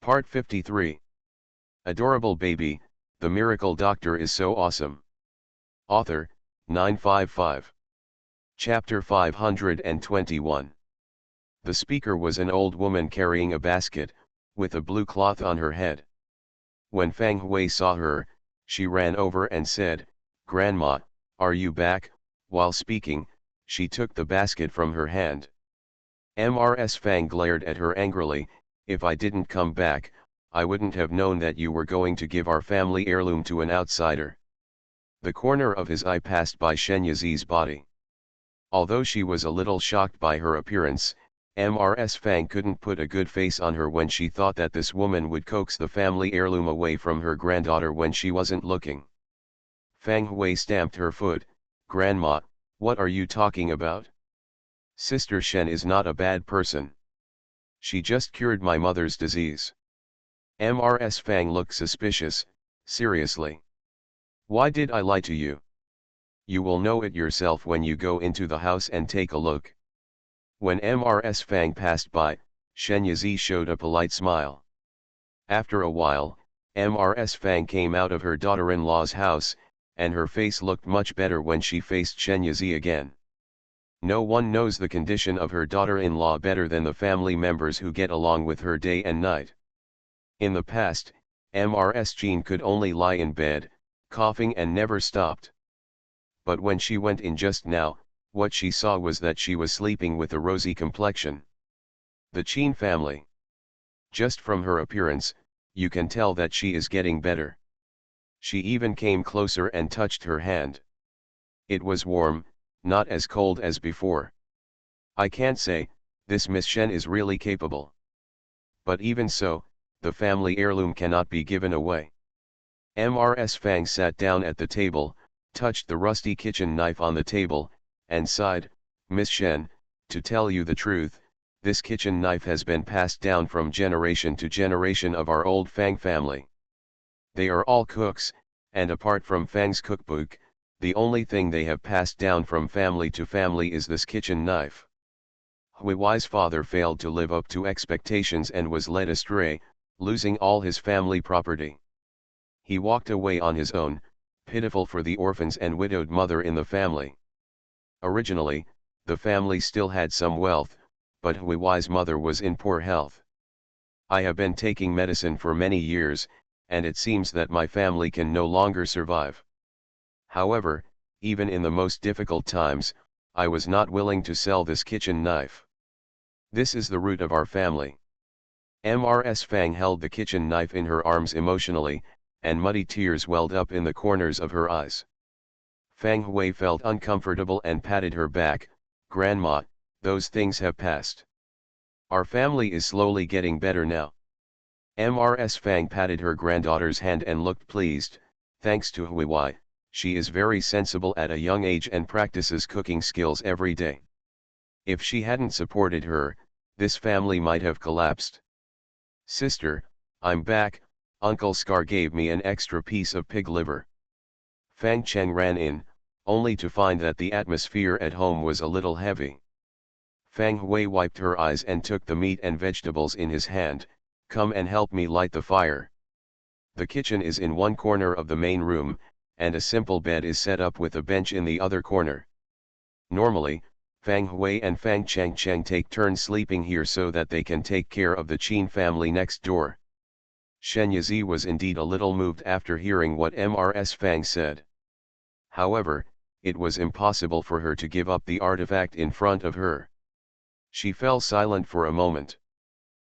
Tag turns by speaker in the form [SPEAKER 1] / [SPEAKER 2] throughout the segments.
[SPEAKER 1] Part 53. Adorable Baby, The Miracle Doctor is So Awesome. Author, 955. Chapter 521. The speaker was an old woman carrying a basket, with a blue cloth on her head. When Fang Hui saw her, she ran over and said, "Grandma, are you back?" While speaking, she took the basket from her hand. Mrs. Fang glared at her angrily. "If I didn't come back, I wouldn't have known that you were going to give our family heirloom to an outsider." The corner of his eye passed by Shen Yizi's body. Although she was a little shocked by her appearance, Mrs. Fang couldn't put a good face on her when she thought that this woman would coax the family heirloom away from her granddaughter when she wasn't looking. Fang Hui stamped her foot. "Grandma, what are you talking about? Sister Shen is not a bad person. She just cured my mother's disease." Mrs. Fang looked suspicious. "Seriously? Why did I lie to you? You will know it yourself when you go into the house and take a look." When Mrs. Fang passed by, Shen Yizi showed a polite smile. After a while, Mrs. Fang came out of her daughter-in-law's house, and her face looked much better when she faced Shen Yizi again. No one knows the condition of her daughter-in-law better than the family members who get along with her day and night. In the past, Mrs. Jean could only lie in bed, coughing and never stopped. But when she went in just now, what she saw was that she was sleeping with a rosy complexion. The Qin family. Just from her appearance, you can tell that she is getting better. She even came closer and touched her hand. It was warm, not as cold as before. I can't say, this Miss Shen is really capable. But even so, the family heirloom cannot be given away. Mrs. Fang sat down at the table, touched the rusty kitchen knife on the table, and sighed, "Miss Shen, to tell you the truth, this kitchen knife has been passed down from generation to generation of our old Fang family. They are all cooks, and apart from Fang's cookbook, the only thing they have passed down from family to family is this kitchen knife." Hui's father failed to live up to expectations and was led astray, losing all his family property. He walked away on his own, pitiful for the orphans and widowed mother in the family. Originally, the family still had some wealth, but Hui's mother was in poor health. "I have been taking medicine for many years, and it seems that my family can no longer survive. However, even in the most difficult times, I was not willing to sell this kitchen knife. This is the root of our family." Mrs. Fang held the kitchen knife in her arms emotionally, and muddy tears welled up in the corners of her eyes. Fang Hui felt uncomfortable and patted her back. "Grandma, those things have passed. Our family is slowly getting better now." Mrs. Fang patted her granddaughter's hand and looked pleased. "Thanks to Hui, she is very sensible at a young age and practices cooking skills every day. If she hadn't supported her, this family might have collapsed." "Sister, I'm back. Uncle Scar gave me an extra piece of pig liver." Fang Cheng ran in, only to find that the atmosphere at home was a little heavy. Fang Hui wiped her eyes and took the meat and vegetables in his hand. "Come and help me light the fire." The kitchen is in one corner of the main room, and a simple bed is set up with a bench in the other corner. Normally, Fang Hui and Fang Cheng take turns sleeping here so that they can take care of the Qin family next door. Shen Yizi was indeed a little moved after hearing what Mrs. Fang said. However, it was impossible for her to give up the artifact in front of her. She fell silent for a moment.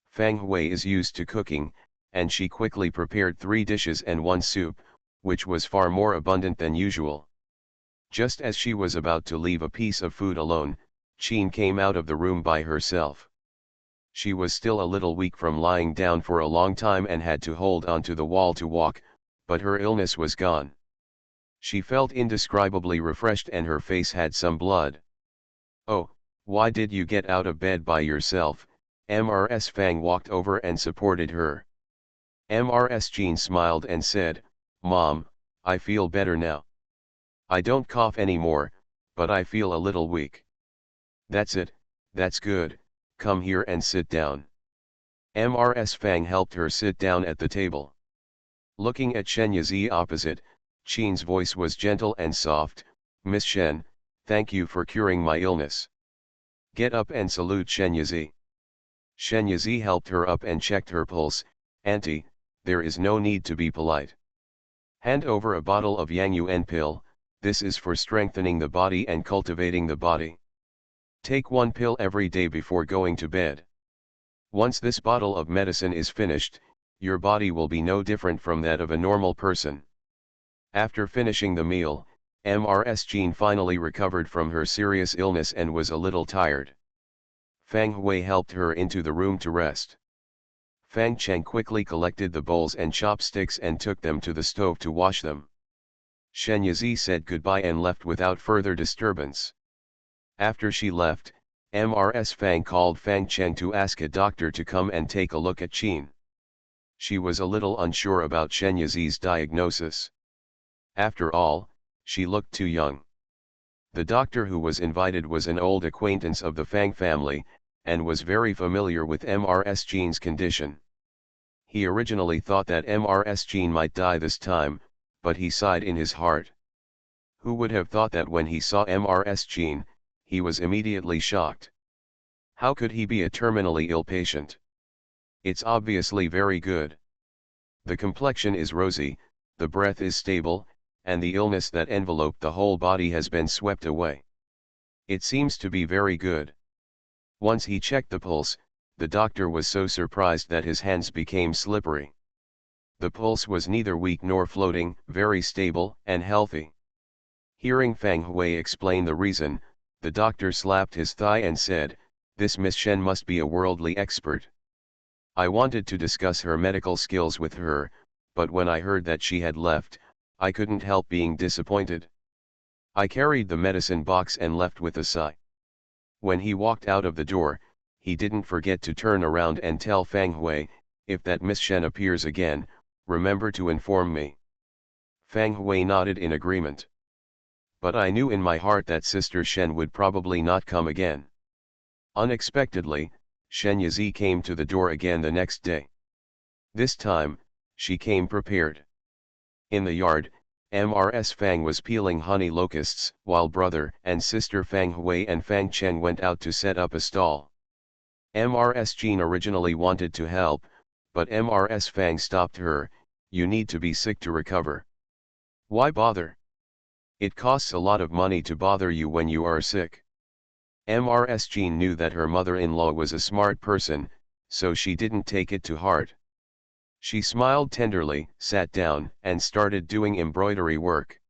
[SPEAKER 1] Fang Hui is used to cooking, and she quickly prepared 3 dishes and 1 soup, which was far more abundant than usual. Just as she was about to leave a piece of food alone, Qin came out of the room by herself. She was still a little weak from lying down for a long time and had to hold onto the wall to walk, but her illness was gone. She felt indescribably refreshed and her face had some blood. "Oh, why did you get out of bed by yourself?" Mrs. Fang walked over and supported her. Mrs. Jean smiled and said, "Mom, I feel better now. I don't cough anymore, but I feel a little weak." "That's it, that's good, come here and sit down." Mrs. Fang helped her sit down at the table. Looking at Shen Yizi opposite, Qin's voice was gentle and soft. "Miss Shen, thank you for curing my illness. Get up and salute Shen Yizi." Shen Yizi helped her up and checked her pulse. "Auntie, there is no need to be polite. Hand over a bottle of Yang Yuan pill, this is for strengthening the body and cultivating the body. Take one pill every day before going to bed. Once this bottle of medicine is finished, your body will be no different from that of a normal person." After finishing the meal, Mrs. Jean finally recovered from her serious illness and was a little tired. Fang Hui helped her into the room to rest. Fang Cheng quickly collected the bowls and chopsticks and took them to the stove to wash them. Shen Yizi said goodbye and left without further disturbance. After she left, Mrs. Fang called Fang Cheng to ask a doctor to come and take a look at Qin. She was a little unsure about Shen Yizi's diagnosis. After all, she looked too young. The doctor who was invited was an old acquaintance of the Fang family, and was very familiar with Mrs. Jean's condition. He originally thought that Mrs. Jean might die this time, but he sighed in his heart. Who would have thought that when he saw Mrs. Jean, he was immediately shocked. How could he be a terminally ill patient? It's obviously very good. The complexion is rosy, the breath is stable, and the illness that enveloped the whole body has been swept away. It seems to be very good. Once he checked the pulse, the doctor was so surprised that his hands became slippery. The pulse was neither weak nor floating, very stable and healthy. Hearing Fang Hui explain the reason, the doctor slapped his thigh and said, "This Miss Shen must be a worldly expert." I wanted to discuss her medical skills with her, but when I heard that she had left, I couldn't help being disappointed. I carried the medicine box and left with a sigh. When he walked out of the door, he didn't forget to turn around and tell Fang Hui, "If that Miss Shen appears again, remember to inform me." Fang Hui nodded in agreement. But I knew in my heart that Sister Shen would probably not come again. Unexpectedly, Shen Yizi came to the door again the next day. This time, she came prepared. In the yard, Mrs. Fang was peeling honey locusts, while brother and sister Fang Hui and Fang Cheng went out to set up a stall. Mrs. Jean originally wanted to help, but Mrs. Fang stopped her. "You need to be sick to recover. Why bother? It costs a lot of money to bother you when you are sick." Mrs. Jean knew that her mother-in-law was a smart person, so she didn't take it to heart. She smiled tenderly, sat down, and started doing embroidery work.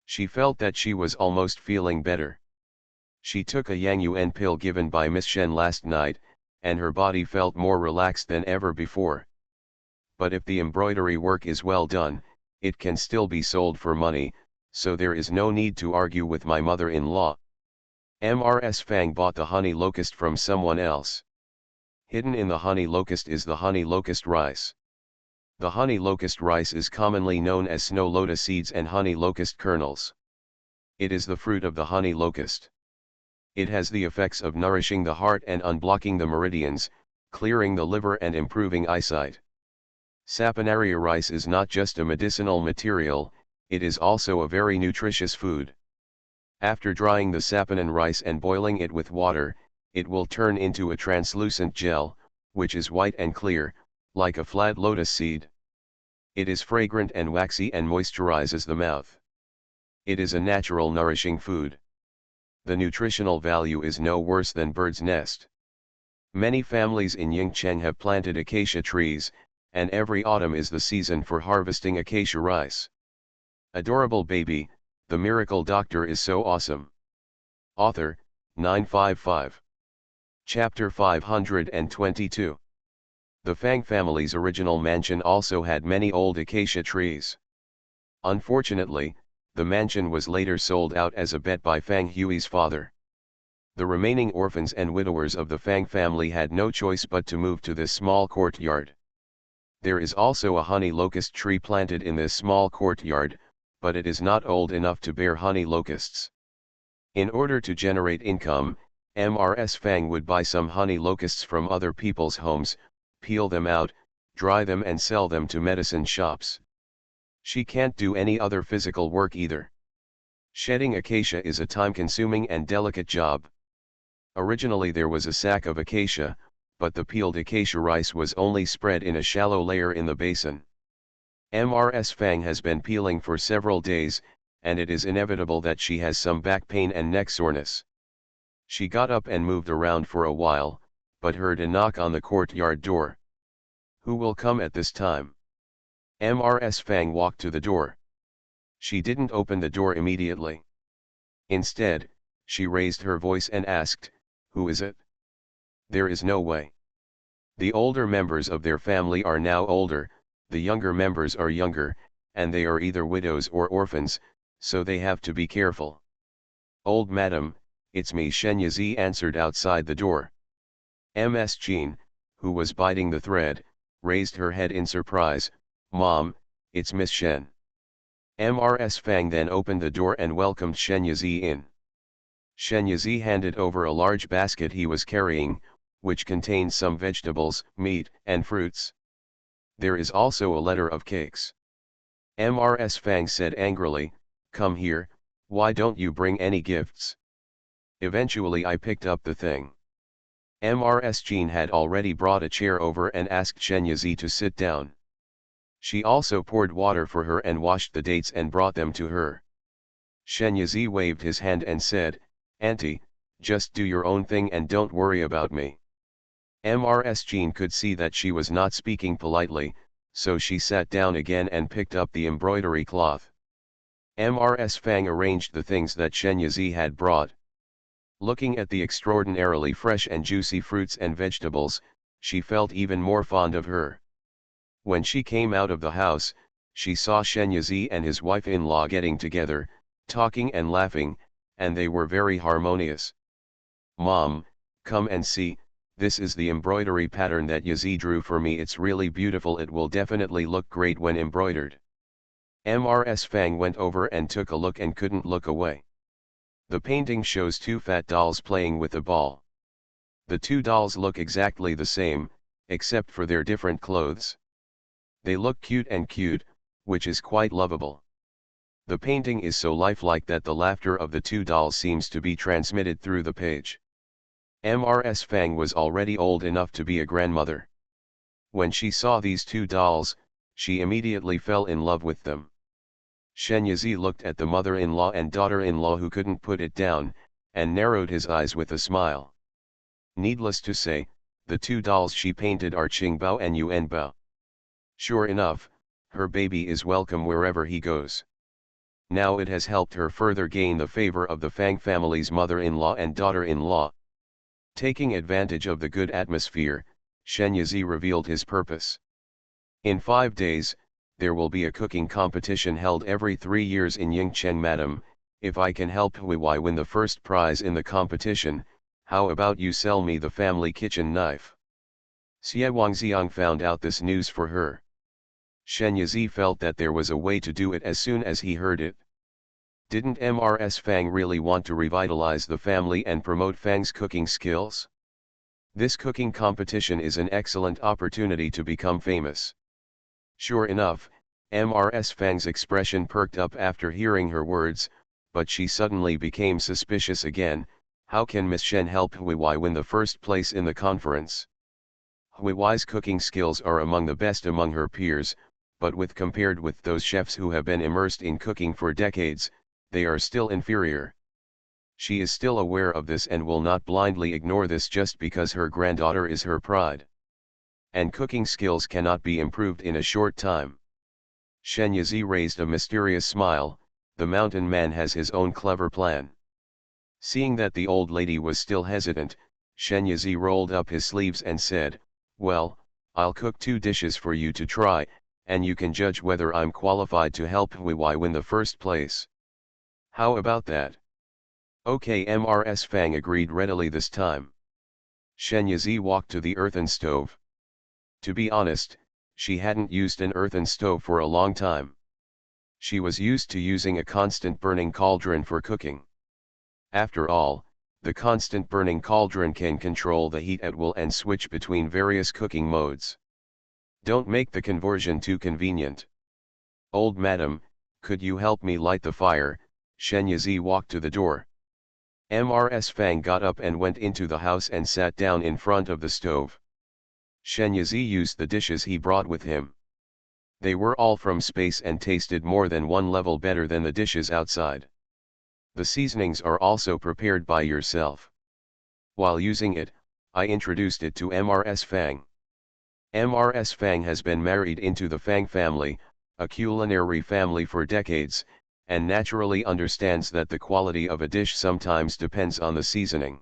[SPEAKER 1] She felt that she was almost feeling better. She took a Yang Yuan pill given by Miss Shen last night, and her body felt more relaxed than ever before. But if the embroidery work is well done, it can still be sold for money, so there is no need to argue with my mother-in-law. Mrs. Fang bought the honey locust from someone else. Hidden in the honey locust is the honey locust rice. The honey locust rice is commonly known as snow lotus seeds and honey locust kernels. It is the fruit of the honey locust. It has the effects of nourishing the heart and unblocking the meridians, clearing the liver and improving eyesight. Saponaria rice is not just a medicinal material, it is also a very nutritious food. After drying the saponin rice and boiling it with water, it will turn into a translucent gel, which is white and clear, like a flat lotus seed. It is fragrant and waxy and moisturizes the mouth. It is a natural nourishing food. The nutritional value is no worse than bird's nest. Many families in Yingcheng have planted acacia trees, and every autumn is the season for harvesting acacia rice. Adorable baby, the miracle doctor is so awesome. Author, 955. Chapter 522. The Fang family's original mansion also had many old acacia trees. Unfortunately, the mansion was later sold out as a bet by Fang Hui's father. The remaining orphans and widowers of the Fang family had no choice but to move to this small courtyard. There is also a honey locust tree planted in this small courtyard, but it is not old enough to bear honey locusts. In order to generate income, Mrs. Fang would buy some honey locusts from other people's homes, peel them out, dry them and sell them to medicine shops. She can't do any other physical work either. Shedding acacia is a time-consuming and delicate job. Originally there was a sack of acacia, but the peeled acacia rice was only spread in a shallow layer in the basin. Mrs. Fang has been peeling for several days, and it is inevitable that she has some back pain and neck soreness. She got up and moved around for a while, but heard a knock on the courtyard door. Who will come at this time? Mrs. Fang walked to the door. She didn't open the door immediately. Instead, she raised her voice and asked, "Who is it?" There is no way. The older members of their family are now older, the younger members are younger, and they are either widows or orphans, so they have to be careful. "Old madam, it's me," Shen Yizi answered outside the door. Ms. Jean, who was biting the thread, raised her head in surprise. "Mom, it's Miss Shen." Mrs. Fang then opened the door and welcomed Shen Yizi in. Shen Yizi handed over a large basket he was carrying, which contained some vegetables, meat, and fruits. There is also a letter of cakes. Mrs. Fang said angrily, "Come here, why don't you bring any gifts?" Eventually I picked up the thing. Mrs. Jean had already brought a chair over and asked Shen Yizi to sit down. She also poured water for her and washed the dates and brought them to her. Shen Yizi waved his hand and said, "Auntie, just do your own thing and don't worry about me." Mrs. Jean could see that she was not speaking politely, so she sat down again and picked up the embroidery cloth. Mrs. Fang arranged the things that Shen Yizi had brought. Looking at the extraordinarily fresh and juicy fruits and vegetables, she felt even more fond of her. When she came out of the house, she saw Shen Yizi and his wife-in-law getting together, talking and laughing, and they were very harmonious. "Mom, come and see, this is the embroidery pattern that Yizi drew for me. It's really beautiful. It will definitely look great when embroidered." Mrs. Fang went over and took a look and couldn't look away. The painting shows two fat dolls playing with a ball. The two dolls look exactly the same, except for their different clothes. They look cute, which is quite lovable. The painting is so lifelike that the laughter of the two dolls seems to be transmitted through the page. Mrs. Fang was already old enough to be a grandmother. When she saw these two dolls, she immediately fell in love with them. Shen Yizi looked at the mother-in-law and daughter-in-law who couldn't put it down, and narrowed his eyes with a smile. Needless to say, the two dolls she painted are Qingbao and Yuanbao. Sure enough, her baby is welcome wherever he goes. Now it has helped her further gain the favor of the Fang family's mother-in-law and daughter-in-law. Taking advantage of the good atmosphere, Shen Yizi revealed his purpose. In 5 days, there will be a cooking competition held every 3 years in Yingcheng. Madam, if I can help Huiwai win the first prize in the competition, how about you sell me the family kitchen knife? Xie Wangxiang found out this news for her. Shen Yizi felt that there was a way to do it as soon as he heard it. Didn't Mrs. Fang really want to revitalize the family and promote Fang's cooking skills? This cooking competition is an excellent opportunity to become famous. Sure enough, Mrs. Fang's expression perked up after hearing her words, but she suddenly became suspicious again. How can Miss Shen help Huiwai win the first place in the conference? Huiwai's cooking skills are among the best among her peers, but compared with those chefs who have been immersed in cooking for decades, they are still inferior. She is still aware of this and will not blindly ignore this just because her granddaughter is her pride. And cooking skills cannot be improved in a short time. Shen Yizi raised a mysterious smile. The mountain man has his own clever plan. Seeing that the old lady was still hesitant, Shen Yizi rolled up his sleeves and said, "Well, I'll cook 2 dishes for you to try, and you can judge whether I'm qualified to help Huiwai win the first place. How about that?" Okay, Mrs. Fang agreed readily this time. Shen Yizi walked to the earthen stove. To be honest, she hadn't used an earthen stove for a long time. She was used to using a constant burning cauldron for cooking. After all, The constant burning cauldron can control the heat at will and switch between various cooking modes. Don't make the conversion too convenient. Old madam, could you help me light the fire? Shen Yizi walked to the door. Mrs. Fang got up and went into the house and sat down in front of the stove. Shen Yizi used the dishes he brought with him. They were all from space and tasted more than one level better than the dishes outside. The seasonings are also prepared by yourself. While using it, I introduced it to Mrs. Fang. Mrs. Fang has been married into the Fang family, a culinary family for decades, and naturally understands that the quality of a dish sometimes depends on the seasoning.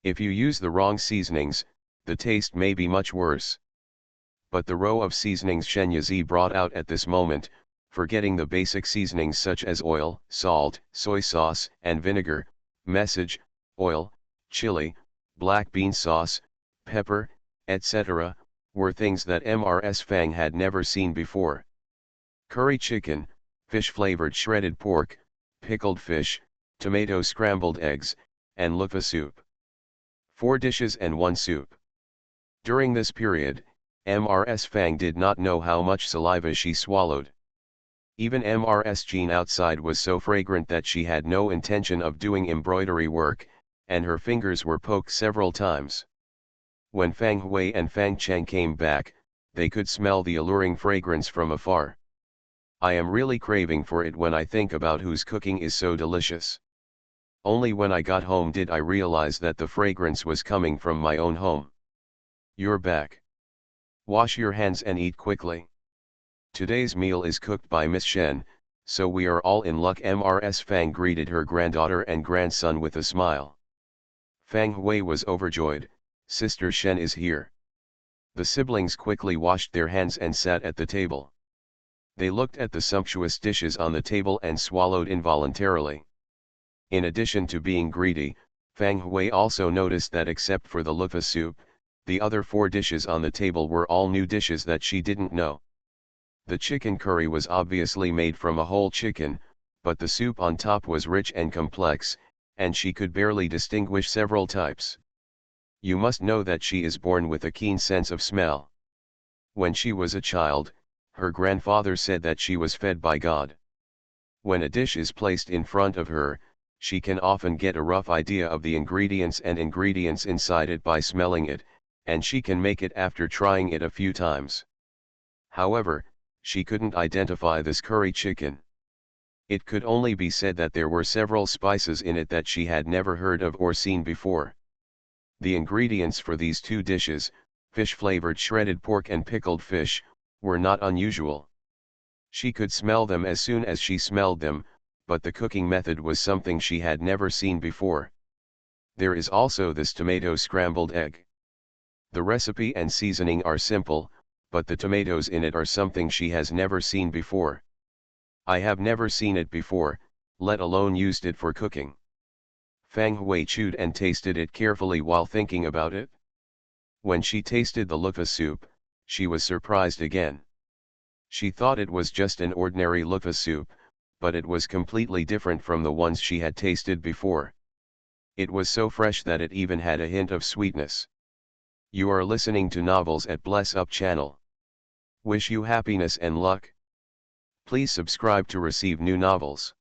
[SPEAKER 1] If you use the wrong seasonings, the taste may be much worse. But the row of seasonings Shen Yizi brought out at this moment, forgetting the basic seasonings such as oil, salt, soy sauce, and vinegar, message, oil, chili, black bean sauce, pepper, etc., were things that Mrs. Fang had never seen before. Curry chicken, fish-flavored shredded pork, pickled fish, tomato scrambled eggs, and lukfa soup. 4 dishes and 1 soup. During this period, Mrs. Fang did not know how much saliva she swallowed. Even Mrs. Jean outside was so fragrant that she had no intention of doing embroidery work, and her fingers were poked several times. When Fang Hui and Fang Cheng came back, they could smell the alluring fragrance from afar. I am really craving for it when I think about whose cooking is so delicious. Only when I got home did I realize that the fragrance was coming from my own home. You're back. Wash your hands and eat quickly. Today's meal is cooked by Miss Shen, so we are all in luck. Mrs. Fang greeted her granddaughter and grandson with a smile. Fang Hui was overjoyed. Sister Shen is here. The siblings quickly washed their hands and sat at the table. They looked at the sumptuous dishes on the table and swallowed involuntarily. In addition to being greedy, Fang Hui also noticed that except for the lukfa soup, the other 4 dishes on the table were all new dishes that she didn't know. The chicken curry was obviously made from a whole chicken, but the soup on top was rich and complex, and she could barely distinguish several types. You must know that she is born with a keen sense of smell. When she was a child, her grandfather said that she was fed by God. When a dish is placed in front of her, she can often get a rough idea of the ingredients and ingredients inside it by smelling it, and she can make it after trying it a few times. However, she couldn't identify this curry chicken. It could only be said that there were several spices in it that she had never heard of or seen before. The ingredients for these 2 dishes, fish-flavored shredded pork and pickled fish, were not unusual. She could smell them as soon as she smelled them, but the cooking method was something she had never seen before. There is also this tomato scrambled egg. The recipe and seasoning are simple, but the tomatoes in it are something she has never seen before. I have never seen it before, let alone used it for cooking. Fang Hui chewed and tasted it carefully while thinking about it. When she tasted the lukfa soup, she was surprised again. She thought it was just an ordinary lukfa soup, but it was completely different from the ones she had tasted before. It was so fresh that it even had a hint of sweetness. You are listening to Novels at Bless Up channel. Wish you happiness and luck. Please subscribe to receive new novels.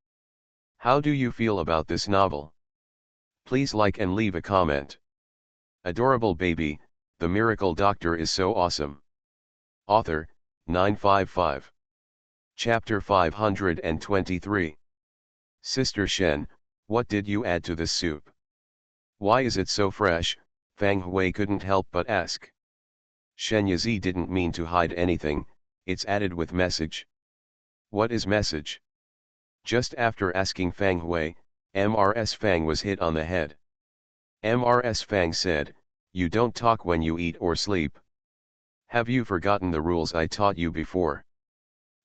[SPEAKER 1] How do you feel about this novel? Please like and leave a comment. Adorable baby, the miracle doctor is so awesome. Author, 955. Chapter 523. Sister Shen, what did you add to this soup? Why is it so fresh? Fang Hui couldn't help but ask. Shen Yizi didn't mean to hide anything, it's added with message. What is message? Just after asking Fang Hui, Mrs. Fang was hit on the head. Mrs. Fang said, you don't talk when you eat or sleep. Have you forgotten the rules I taught you before?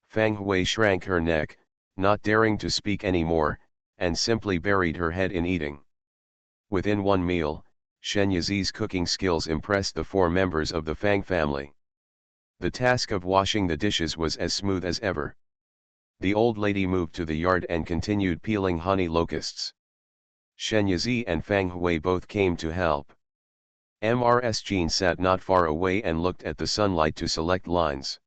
[SPEAKER 1] Fang Hui shrank her neck, not daring to speak anymore, and simply buried her head in eating. Within one meal, Shen Yizi's cooking skills impressed the 4 members of the Fang family. The task of washing the dishes was as smooth as ever. The old lady moved to the yard and continued peeling honey locusts. Shen Yizi and Fang Hui both came to help. Mrs. Jean sat not far away and looked at the sunlight to select lines.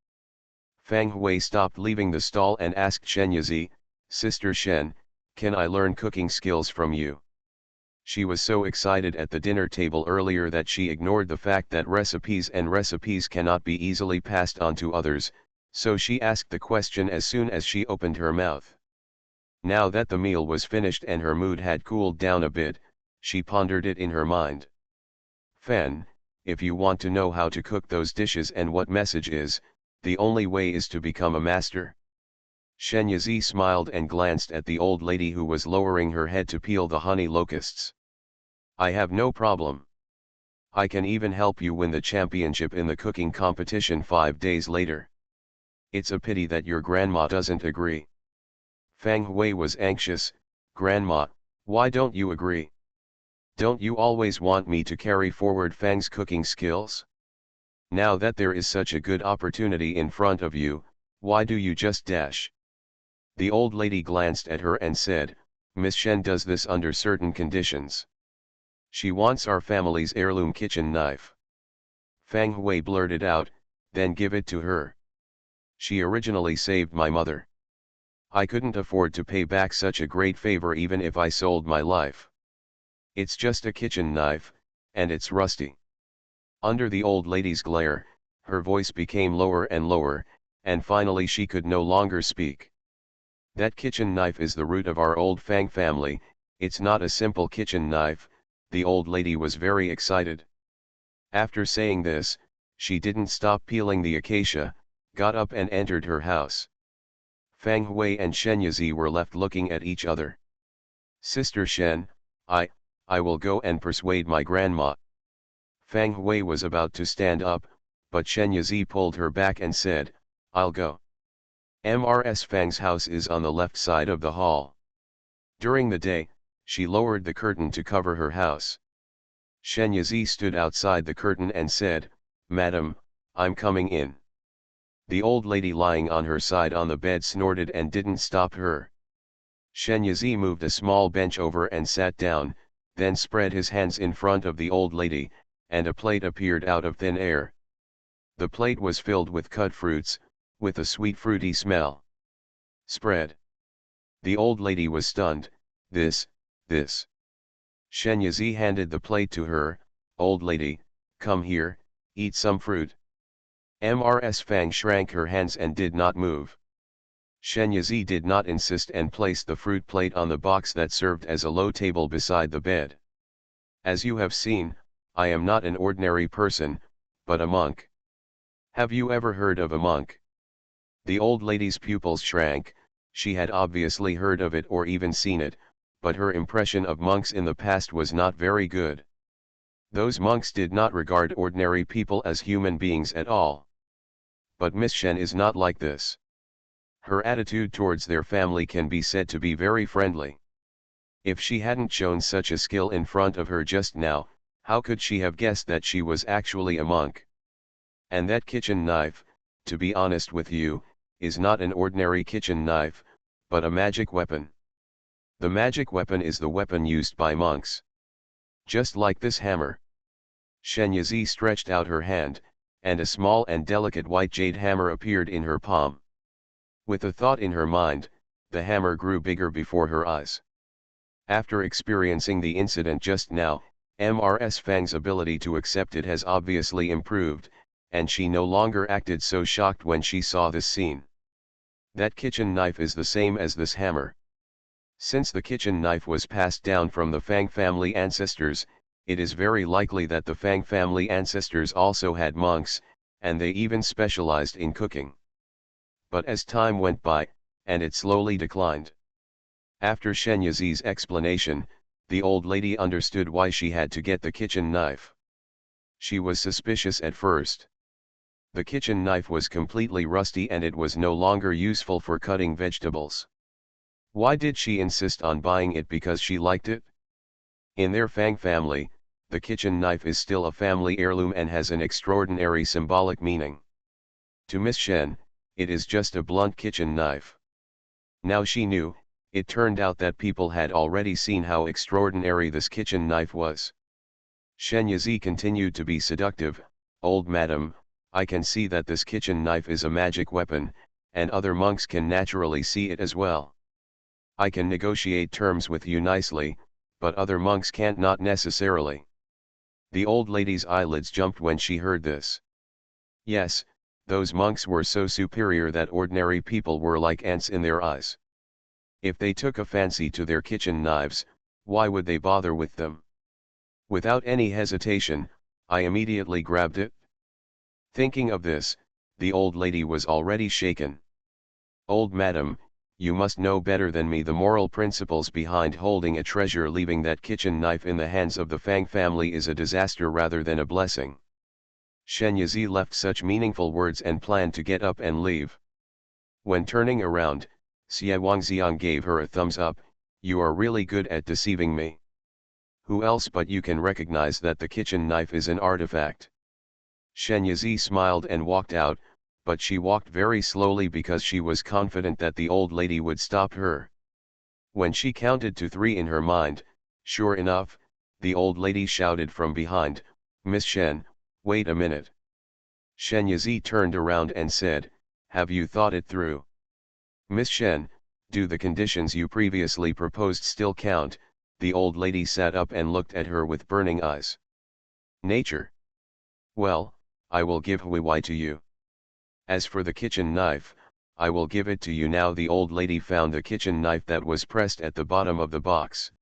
[SPEAKER 1] Fang Hui stopped leaving the stall and asked Shen Yizi, "Sister Shen, can I learn cooking skills from you?" She was so excited at the dinner table earlier that she ignored the fact that recipes cannot be easily passed on to others, so she asked the question as soon as she opened her mouth. Now that the meal was finished and her mood had cooled down a bit, she pondered it in her mind. "Fan, if you want to know how to cook those dishes and what message is, the only way is to become a master." Shen Yizi smiled and glanced at the old lady who was lowering her head to peel the honey locusts. "I have no problem. I can even help you win the championship in the cooking competition 5 days later. It's a pity that your grandma doesn't agree." Fang Hui was anxious. "Grandma, why don't you agree? Don't you always want me to carry forward Fang's cooking skills? Now that there is such a good opportunity in front of you, why do you just dash?" The old lady glanced at her and said, "Miss Shen does this under certain conditions. She wants our family's heirloom kitchen knife." Fang Hui blurted out, "Then give it to her. She originally saved my mother. I couldn't afford to pay back such a great favor even if I sold my life. It's just a kitchen knife, and it's rusty." Under the old lady's glare, her voice became lower and lower, and finally she could no longer speak. "That kitchen knife is the root of our old Fang family. It's not a simple kitchen knife." The old lady was very excited. After saying this, she didn't stop peeling the acacia, got up and entered her house. Fang Hui and Shen Yizi were left looking at each other. "Sister Shen, I will go and persuade my grandma." Fang Hui was about to stand up, but Shen Yizi pulled her back and said, "I'll go. Mrs. Fang's house is on the left side of the hall." During the day, she lowered the curtain to cover her house. Shen Yizi stood outside the curtain and said, "Madam, I'm coming in." The old lady lying on her side on the bed snorted and didn't stop her. Shen Yizi moved a small bench over and sat down, then spread his hands in front of the old lady, and a plate appeared out of thin air. The plate was filled with cut fruits, with a sweet fruity smell. "Spread." The old lady was stunned. This. Shen Yizi handed the plate to her. "Old lady, come here, eat some fruit." Mrs. Fang shrank her hands and did not move. Shen Yizi did not insist and placed the fruit plate on the box that served as a low table beside the bed. "As you have seen, I am not an ordinary person, but a monk. Have you ever heard of a monk?" The old lady's pupils shrank. She had obviously heard of it or even seen it, but her impression of monks in the past was not very good. Those monks did not regard ordinary people as human beings at all. But Miss Shen is not like this. Her attitude towards their family can be said to be very friendly. If she hadn't shown such a skill in front of her just now, how could she have guessed that she was actually a monk? And that kitchen knife, to be honest with you, is not an ordinary kitchen knife, but a magic weapon. The magic weapon is the weapon used by monks. Just like this hammer. Shen Yizi stretched out her hand, and a small and delicate white jade hammer appeared in her palm. With a thought in her mind, the hammer grew bigger before her eyes. After experiencing the incident just now, Mrs. Fang's ability to accept it has obviously improved, and she no longer acted so shocked when she saw this scene. That kitchen knife is the same as this hammer. Since the kitchen knife was passed down from the Fang family ancestors, it is very likely that the Fang family ancestors also had monks, and they even specialized in cooking. But as time went by, and it slowly declined. After Shen Yizi's explanation, the old lady understood why she had to get the kitchen knife. She was suspicious at first. The kitchen knife was completely rusty and it was no longer useful for cutting vegetables. Why did she insist on buying it? Because she liked it? In their Fang family, the kitchen knife is still a family heirloom and has an extraordinary symbolic meaning. To Miss Shen, it is just a blunt kitchen knife. Now she knew, It turned out that people had already seen how extraordinary this kitchen knife was. Shen Yizi continued to be seductive. Old madam, I can see that this kitchen knife is a magic weapon, and other monks can naturally see it as well. I can negotiate terms with you nicely, but other monks can't, not necessarily. The old lady's eyelids jumped when she heard this. Yes, those monks were so superior that ordinary people were like ants in their eyes. If they took a fancy to their kitchen knives, why would they bother with them? Without any hesitation, I immediately grabbed it. Thinking of this, the old lady was already shaken. Old madam, you must know better than me the moral principles behind holding a treasure. Leaving that kitchen knife in the hands of the Fang family is a disaster rather than a blessing. Shen Yizi left such meaningful words and planned to get up and leave. When turning around, Xie Wangxiang gave her a thumbs up. You are really good at deceiving me. Who else but you can recognize that the kitchen knife is an artifact? Shen Yizi smiled and walked out, but she walked very slowly because she was confident that the old lady would stop her. When she counted to 3 in her mind, sure enough, the old lady shouted from behind, Miss Shen, wait a minute. Shen Yizi turned around and said, have you thought it through? Miss Shen, do the conditions you previously proposed still count? The old lady sat up and looked at her with burning eyes. Nature. Well, I will give Huiwei to you. As for the kitchen knife, I will give it to you now. The old lady found the kitchen knife that was pressed at the bottom of the box.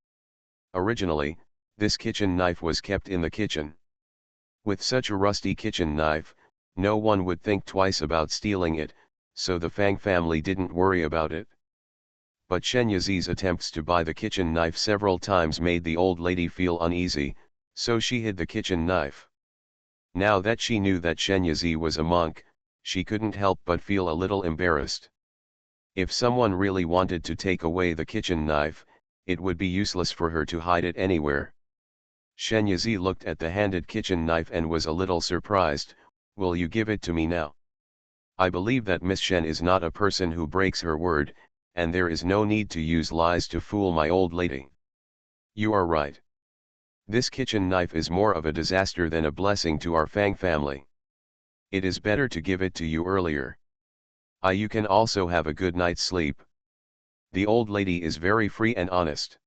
[SPEAKER 1] Originally, this kitchen knife was kept in the kitchen. With such a rusty kitchen knife, no one would think twice about stealing it, so the Fang family didn't worry about it. But Shen Yizi's attempts to buy the kitchen knife several times made the old lady feel uneasy, so she hid the kitchen knife. Now that she knew that Shen Yizi was a monk, she couldn't help but feel a little embarrassed. If someone really wanted to take away the kitchen knife, it would be useless for her to hide it anywhere. Shen Yizi looked at the handed kitchen knife and was a little surprised. Will you give it to me now? I believe that Miss Shen is not a person who breaks her word, and there is no need to use lies to fool my old lady. You are right. This kitchen knife is more of a disaster than a blessing to our Fang family. It is better to give it to you earlier. You can also have a good night's sleep. The old lady is very free and honest.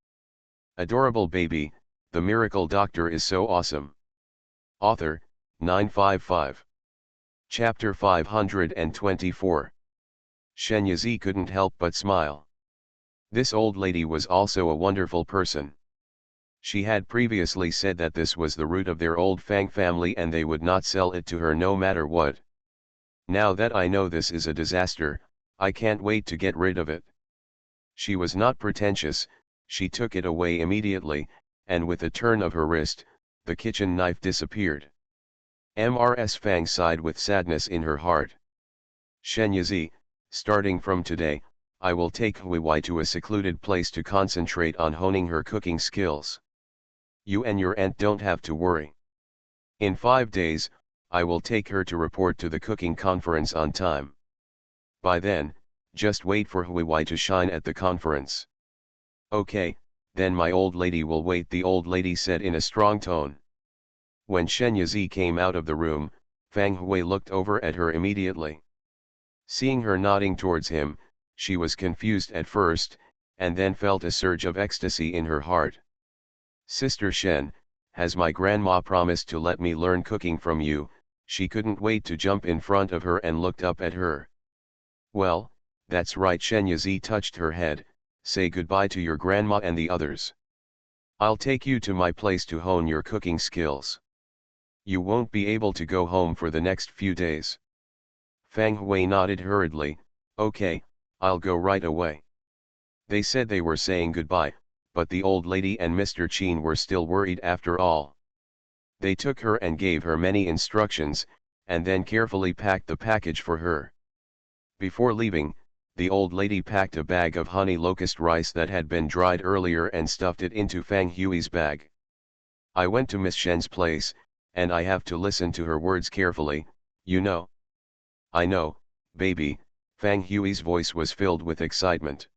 [SPEAKER 1] Adorable baby, the miracle doctor is so awesome. Author, 955. Chapter 524. Shen Yizi couldn't help but smile. This old lady was also a wonderful person. She had previously said that this was the root of their old Fang family and they would not sell it to her no matter what. Now that I know this is a disaster, I can't wait to get rid of it. She was not pretentious, she took it away immediately, and with a turn of her wrist, the kitchen knife disappeared. Ms. Fang sighed with sadness in her heart. Shen Yizi, starting from today, I will take Huiwei to a secluded place to concentrate on honing her cooking skills. You and your aunt don't have to worry. In 5 days, I will take her to report to the cooking conference on time. By then, just wait for Huiwei to shine at the conference. Okay, then my old lady will wait, the old lady said in a strong tone. When Shen Yizi came out of the room, Fang Hui looked over at her immediately. Seeing her nodding towards him, she was confused at first, and then felt a surge of ecstasy in her heart. Sister Shen, has my grandma promised to let me learn cooking from you? She couldn't wait to jump in front of her and looked up at her. Well, that's right. Shen Yizi touched her head. Say goodbye to your grandma and the others. I'll take you to my place to hone your cooking skills. You won't be able to go home for the next few days. Fang Hui nodded hurriedly. Okay, I'll go right away. They said they were saying goodbye, but the old lady and Mr. Qin were still worried after all. They took her and gave her many instructions, and then carefully packed the package for her. Before leaving, the old lady packed a bag of honey locust rice that had been dried earlier and stuffed it into Fang Hui's bag. I went to Miss Shen's place, and I have to listen to her words carefully, you know. I know, baby. Fang Hui's voice was filled with excitement.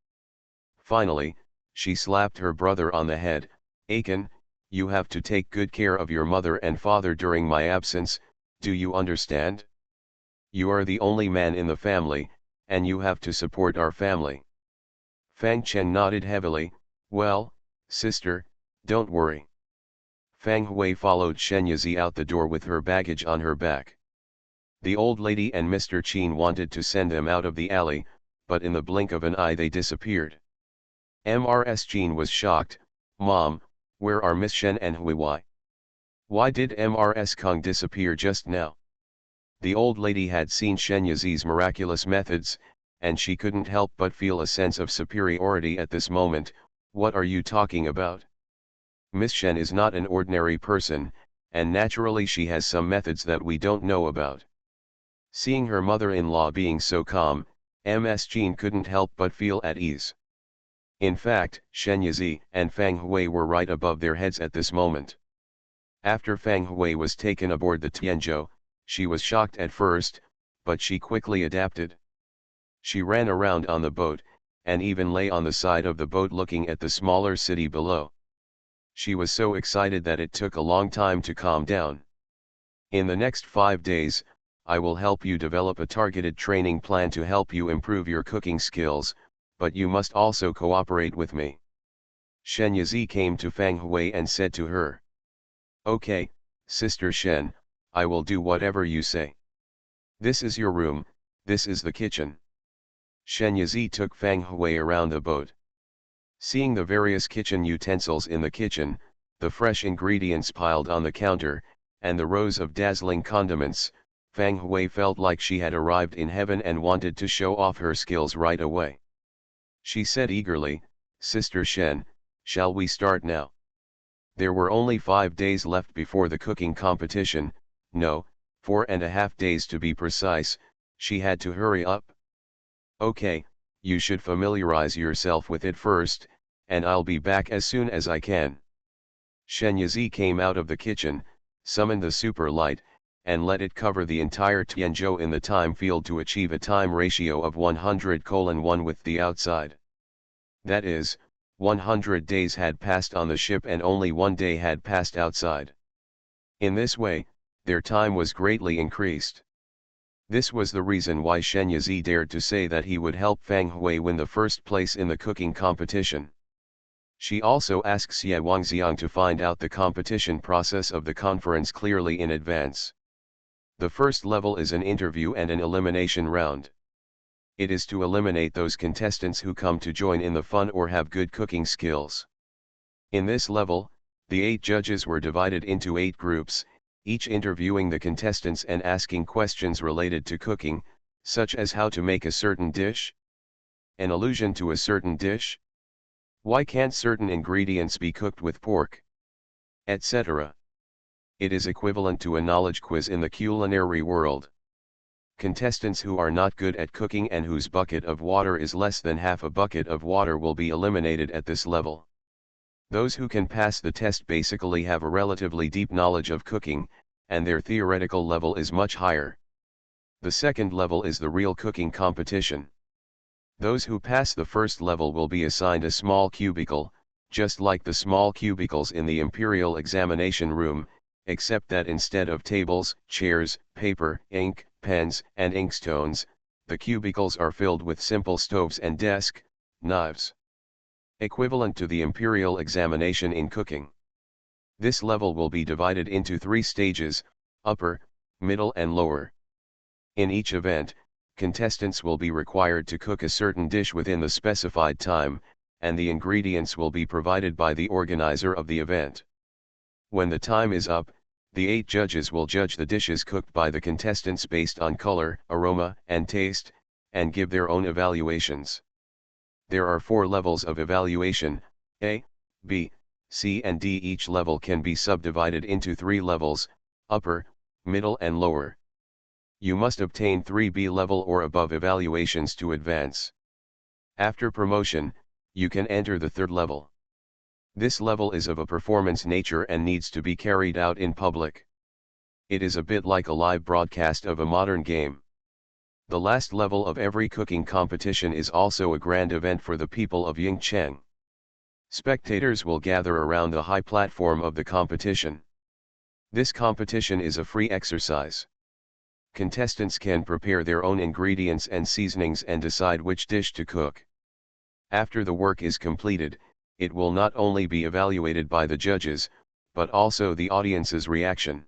[SPEAKER 1] Finally, she slapped her brother on the head. Akin, you have to take good care of your mother and father during my absence, do you understand? You are the only man in the family, and you have to support our family. Fang Chen nodded heavily. Well, sister, don't worry. Fang Hui followed Shen Yizi out the door with her baggage on her back. The old lady and Mr. Qin wanted to send them out of the alley, but in the blink of an eye they disappeared. Mrs. Qin was shocked. Mom, where are Miss Shen and Hui? Why did Mrs. Kong disappear just now? The old lady had seen Shen Yizi's miraculous methods, and she couldn't help but feel a sense of superiority at this moment. What are you talking about? Miss Shen is not an ordinary person, and naturally she has some methods that we don't know about. Seeing her mother-in-law being so calm, Ms. Jean couldn't help but feel at ease. In fact, Shen Yizi and Fang Hui were right above their heads at this moment. After Fang Hui was taken aboard the Tianzhou, she was shocked at first, but she quickly adapted. She ran around on the boat, and even lay on the side of the boat looking at the smaller city below. She was so excited that it took a long time to calm down. In the next 5 days, I will help you develop a targeted training plan to help you improve your cooking skills, but you must also cooperate with me. Shen Yizi came to Fang Hui and said to her. Okay, Sister Shen, I will do whatever you say. This is your room, this is the kitchen. Shen Yizi took Fang Hui around the boat. Seeing the various kitchen utensils in the kitchen, the fresh ingredients piled on the counter, and the rows of dazzling condiments, Fang Hui felt like she had arrived in heaven and wanted to show off her skills right away. She said eagerly, Sister Shen, shall we start now? There were only 5 days left before the cooking competition, no, 4.5 days to be precise. She had to hurry up. Okay, you should familiarize yourself with it first, and I'll be back as soon as I can. Shen Yizi came out of the kitchen, summoned the super light, and let it cover the entire Tianzhou in the time field to achieve a time ratio of 100:1 with the outside. That is, 100 days had passed on the ship and only 1 day had passed outside. In this way, their time was greatly increased. This was the reason why Shen Yizi dared to say that he would help Fang Hui win the first place in the cooking competition. She also asked Xie Wangxiang to find out the competition process of the conference clearly in advance. The first level is an interview and an elimination round. It is to eliminate those contestants who come to join in the fun or have good cooking skills. In this level, the 8 judges were divided into 8 groups, each interviewing the contestants and asking questions related to cooking, such as how to make a certain dish, an allusion to a certain dish, why can't certain ingredients be cooked with pork, etc. It is equivalent to a knowledge quiz in the culinary world. Contestants who are not good at cooking and whose bucket of water is less than half a bucket of water will be eliminated at this level. Those who can pass the test basically have a relatively deep knowledge of cooking, and their theoretical level is much higher. The second level is the real cooking competition. Those who pass the first level will be assigned a small cubicle, just like the small cubicles in the Imperial Examination Room, except that instead of tables, chairs, paper, ink, pens, and inkstones, the cubicles are filled with simple stoves and desk, knives. Equivalent to the Imperial Examination in cooking. This level will be divided into 3 stages, upper, middle and lower. In each event, contestants will be required to cook a certain dish within the specified time, and the ingredients will be provided by the organizer of the event. When the time is up, the 8 judges will judge the dishes cooked by the contestants based on color, aroma, and taste, and give their own evaluations. There are 4 levels of evaluation, A, B, C and D. Each level can be subdivided into 3 levels, upper, middle and lower. You must obtain 3B level or above evaluations to advance. After promotion, you can enter the 3rd level. This level is of a performance nature and needs to be carried out in public. It is a bit like a live broadcast of a modern game. The last level of every cooking competition is also a grand event for the people of Yingcheng. Spectators will gather around the high platform of the competition. This competition is a free exercise. Contestants can prepare their own ingredients and seasonings and decide which dish to cook. After the work is completed, it will not only be evaluated by the judges, but also the audience's reaction.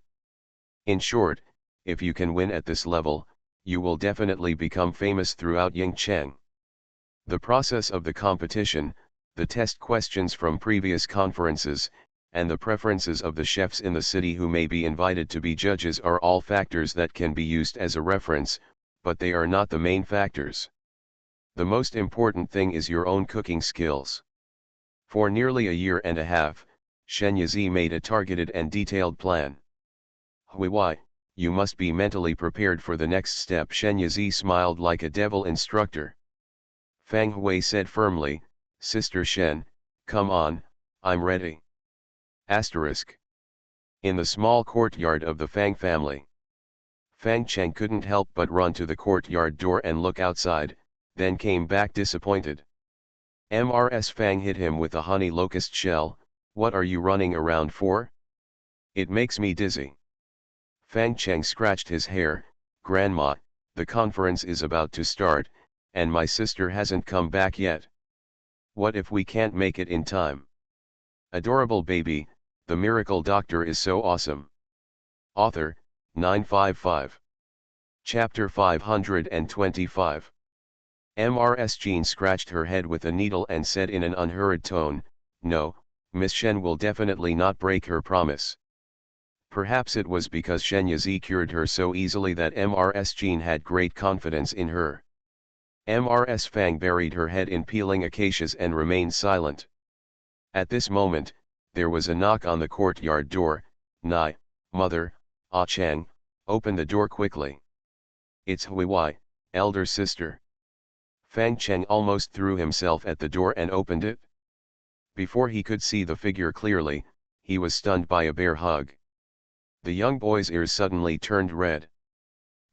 [SPEAKER 1] In short, if you can win at this level, you will definitely become famous throughout Yingcheng. The process of the competition, the test questions from previous conferences, and the preferences of the chefs in the city who may be invited to be judges are all factors that can be used as a reference, but they are not the main factors. The most important thing is your own cooking skills. For nearly a year and a half, Shen Yizi made a targeted and detailed plan. Hui, you must be mentally prepared for the next step. Shen Yizi smiled like a devil instructor. Fang Hui said firmly, Sister Shen, come on, I'm ready. Asterisk. In the small courtyard of the Fang family. Fang Cheng couldn't help but run to the courtyard door and look outside, then came back disappointed. Mrs. Fang hit him with a honey locust shell. What are you running around for? It makes me dizzy. Fang Cheng scratched his hair. Grandma, the conference is about to start, and my sister hasn't come back yet. What if we can't make it in time? Adorable baby, the miracle doctor is so awesome. Author, 955. Chapter 525. Mrs. Jean scratched her head with a needle and said in an unhurried tone, No, Miss Shen will definitely not break her promise. Perhaps it was because Shen Yizi cured her so easily that Mrs. Jean had great confidence in her. Mrs. Fang buried her head in peeling acacias and remained silent. At this moment, there was a knock on the courtyard door. Nai, mother, Ah Chang, open the door quickly. It's Hui, elder sister. Fang Cheng almost threw himself at the door and opened it. Before he could see the figure clearly, he was stunned by a bear hug. The young boy's ears suddenly turned red.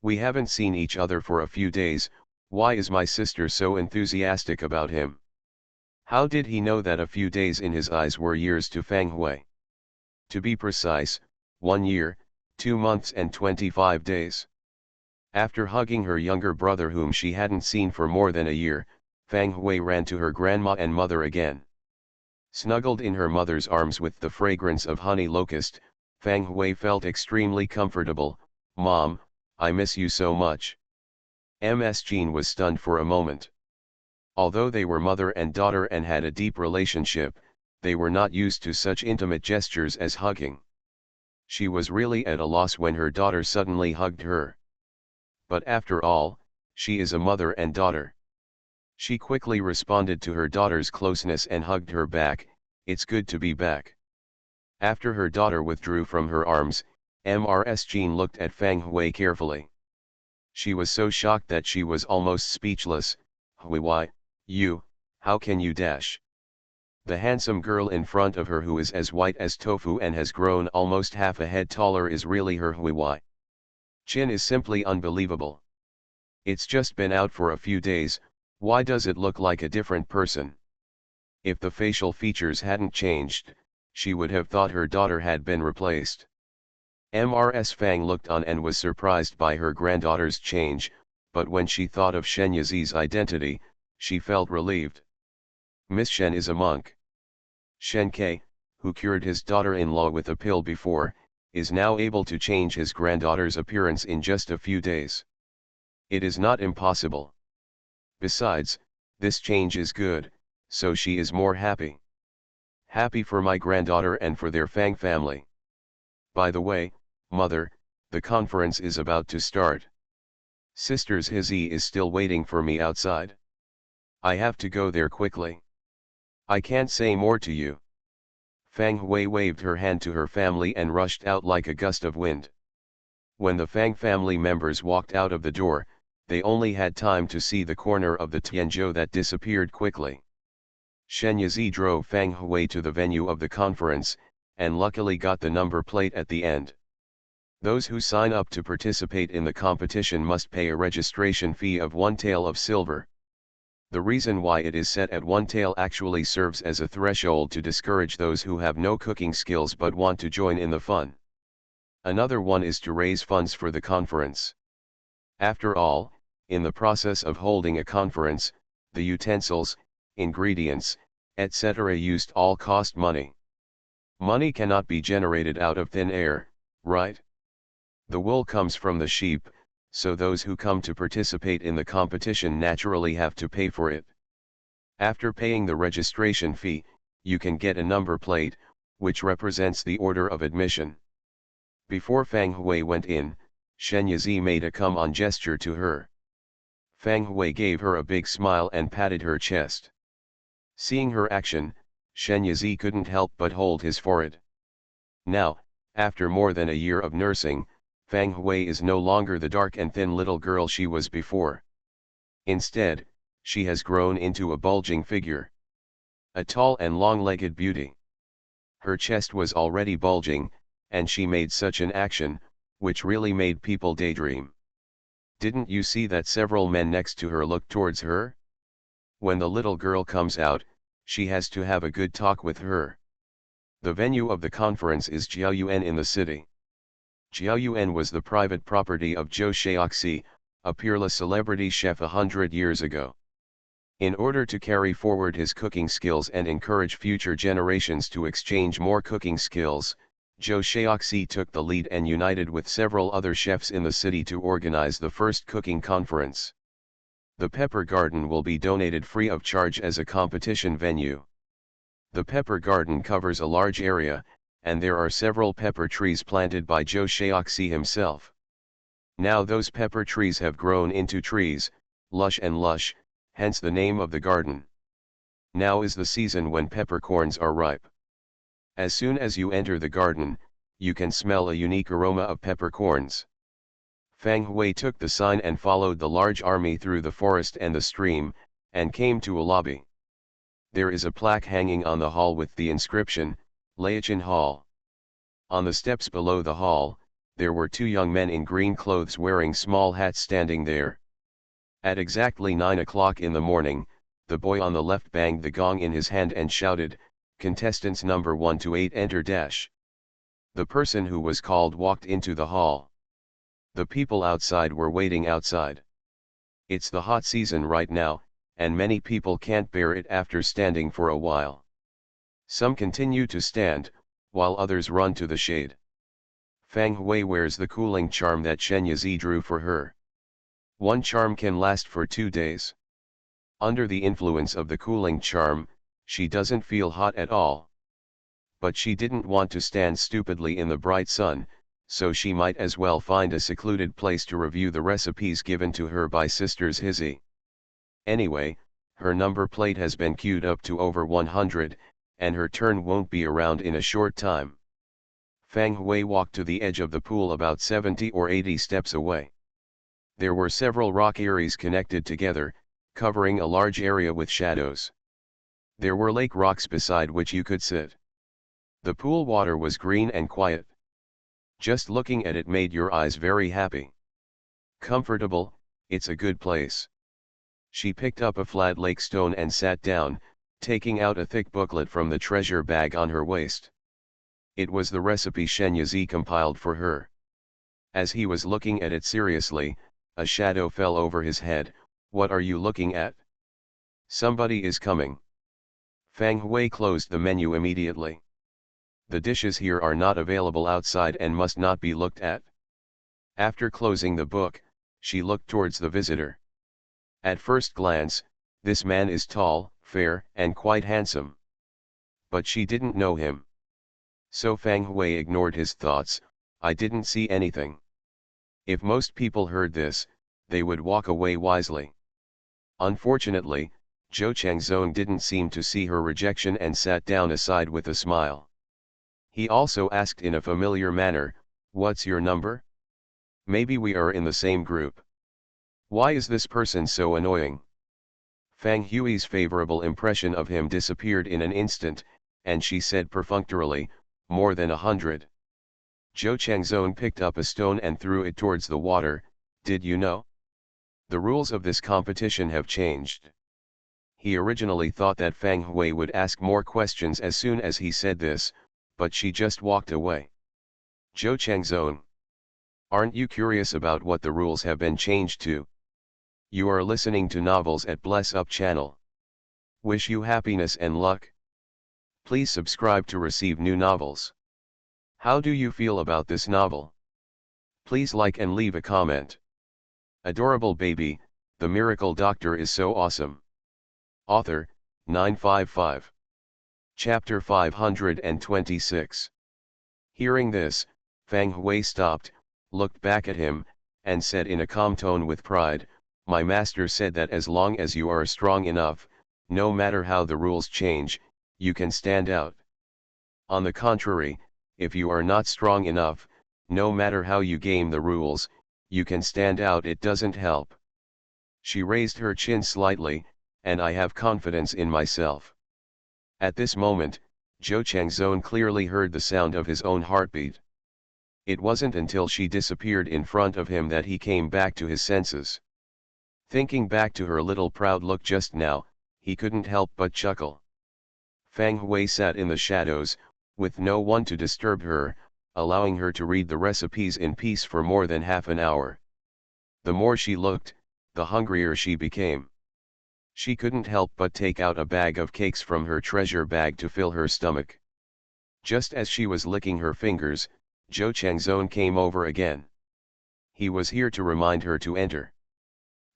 [SPEAKER 1] We haven't seen each other for a few days, why is my sister so enthusiastic about him? How did he know that a few days in his eyes were years to Fang Hui? To be precise, 1 year, 2 months and 25 days. After hugging her younger brother whom she hadn't seen for more than a year, Fang Hui ran to her grandma and mother again. Snuggled in her mother's arms with the fragrance of honey locust, Fang Hui felt extremely comfortable. Mom, I miss you so much. Ms. Jean was stunned for a moment. Although they were mother and daughter and had a deep relationship, they were not used to such intimate gestures as hugging. She was really at a loss when her daughter suddenly hugged her. But after all, she is a mother and daughter. She quickly responded to her daughter's closeness and hugged her back. It's good to be back. After her daughter withdrew from her arms, Ms. Jean looked at Fang Hui carefully. She was so shocked that she was almost speechless. Hui, you, how can you dash? The handsome girl in front of her who is as white as tofu and has grown almost half a head taller is really her Hui. Chin is simply unbelievable. It's just been out for a few days, why does it look like a different person? If the facial features hadn't changed, she would have thought her daughter had been replaced. Ms. Fang looked on and was surprised by her granddaughter's change, but when she thought of Shen Yizi's identity, she felt relieved. Miss Shen is a monk. Shen Ke, who cured his daughter-in-law with a pill before, is now able to change his granddaughter's appearance in just a few days. It is not impossible. Besides, this change is good, so she is more happy. Happy for my granddaughter and for their Fang family. By the way, mother, the conference is about to start. Sister's Hizzy is still waiting for me outside. I have to go there quickly. I can't say more to you. Fang Hui waved her hand to her family and rushed out like a gust of wind. When the Fang family members walked out of the door, they only had time to see the corner of the Tianzhou that disappeared quickly. Shen Yizi drove Fang Hui to the venue of the conference, and luckily got the number plate at the end. Those who sign up to participate in the competition must pay a registration fee of 1 tael of silver. The reason why it is set at 1 tael actually serves as a threshold to discourage those who have no cooking skills but want to join in the fun. Another one is to raise funds for the conference. After all, in the process of holding a conference, the utensils, ingredients, etc. used all cost money. Money cannot be generated out of thin air, right? The wool comes from the sheep, so those who come to participate in the competition naturally have to pay for it. After paying the registration fee, you can get a number plate, which represents the order of admission. Before Fang Hui went in, Shen Yizi made a come-on gesture to her. Fang Hui gave her a big smile and patted her chest. Seeing her action, Shen Yizi couldn't help but hold his forehead. Now, after more than a year of nursing, Fang Hui is no longer the dark and thin little girl she was before. Instead, she has grown into a bulging figure. A tall and long-legged beauty. Her chest was already bulging, and she made such an action, which really made people daydream. Didn't you see that several men next to her looked towards her? When the little girl comes out, she has to have a good talk with her. The venue of the conference is Jiaoyuan in the city. Jiaoyuan was the private property of Zhou Shaoxi, a peerless celebrity chef 100 years ago. In order to carry forward his cooking skills and encourage future generations to exchange more cooking skills, Zhou Shaoxi took the lead and united with several other chefs in the city to organize the first cooking conference. The pepper garden will be donated free of charge as a competition venue. The pepper garden covers a large area, and there are several pepper trees planted by Zhou Shaoxi himself. Now those pepper trees have grown into trees, lush and lush, hence the name of the garden. Now is the season when peppercorns are ripe. As soon as you enter the garden, you can smell a unique aroma of peppercorns. Fang Hui took the sign and followed the large army through the forest and the stream, and came to a lobby. There is a plaque hanging on the hall with the inscription, Liachin Hall. On the steps below the hall, there were two young men in green clothes wearing small hats standing there. At exactly 9 o'clock in the morning, the boy on the left banged the gong in his hand and shouted, "Contestants number 1 to 8 enter dash." The person who was called walked into the hall. The people outside were waiting outside. It's the hot season right now, and many people can't bear it after standing for a while. Some continue to stand, while others run to the shade. Fang Hui wears the cooling charm that Shen Yizi drew for her. One charm can last for 2 days. Under the influence of the cooling charm, she doesn't feel hot at all. But she didn't want to stand stupidly in the bright sun, so she might as well find a secluded place to review the recipes given to her by Sisters Hizzy. Anyway, her number plate has been queued up to over 100, and her turn won't be around in a short time. Fang Hui walked to the edge of the pool about 70 or 80 steps away. There were several rock areas connected together, covering a large area with shadows. There were lake rocks beside which you could sit. The pool water was green and quiet. Just looking at it made your eyes very happy. Comfortable, it's a good place. She picked up a flat lake stone and sat down, taking out a thick booklet from the treasure bag on her waist. It was the recipe Shen Yizi compiled for her. As he was looking at it seriously, a shadow fell over his head. "What are you looking at?" "Somebody is coming." Fang Hui closed the menu immediately. "The dishes here are not available outside and must not be looked at." After closing the book, she looked towards the visitor. At first glance, this man is tall, fair, and quite handsome. But she didn't know him. So Fang Hui ignored his thoughts. "I didn't see anything." If most people heard this, they would walk away wisely. Unfortunately, Zhou Changzong didn't seem to see her rejection and sat down aside with a smile. He also asked in a familiar manner, "What's your number? Maybe we are in the same group. Why is this person so annoying?" Fang Hui's favorable impression of him disappeared in an instant, and she said perfunctorily, "More than 100. Zhou Changzong picked up a stone and threw it towards the water. Did you know? The rules of this competition have changed. He originally thought that Fang Hui would ask more questions as soon as he said this, but she just walked away. Zhou Changzong, aren't you curious about what the rules have been changed to? You are listening to Novels at Bless Up channel. Wish you happiness and luck. Please subscribe to receive new novels. How do you feel about this novel? Please like and leave a comment. Adorable baby, the miracle doctor is so awesome. Author, 955. Chapter 526. Hearing this, Fang Hui stopped, looked back at him, and said in a calm tone with pride, "My master said that as long as you are strong enough, no matter how the rules change, you can stand out. On the contrary, if you are not strong enough, no matter how you game the rules, you can stand out. It doesn't help." She raised her chin slightly, "And I have confidence in myself." At this moment, Zhou Changzong clearly heard the sound of his own heartbeat. It wasn't until she disappeared in front of him that he came back to his senses. Thinking back to her little proud look just now, he couldn't help but chuckle. Fang Hui sat in the shadows, with no one to disturb her, allowing her to read the recipes in peace for more than half an hour. The more she looked, the hungrier she became. She couldn't help but take out a bag of cakes from her treasure bag to fill her stomach. Just as she was licking her fingers, Zhou Changzong came over again. He was here to remind her to enter.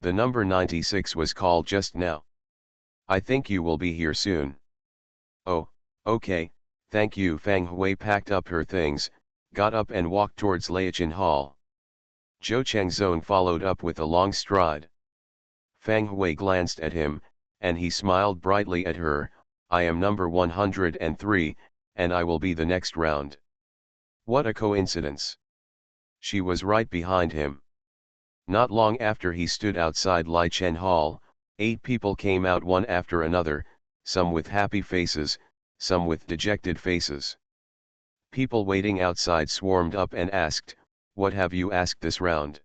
[SPEAKER 1] The number 96 was called just now. "I think you will be here soon." "Oh, okay, thank you." Fang Hui packed up her things, got up and walked towards Liachin Hall. Zhou Changzong followed up with a long stride. Fang Hui glanced at him, and he smiled brightly at her. "I am number 103, and I will be the next round." What a coincidence! She was right behind him. Not long after he stood outside Liachin Hall, 8 people came out one after another, some with happy faces, some with dejected faces. People waiting outside swarmed up and asked, "What have you asked this round?"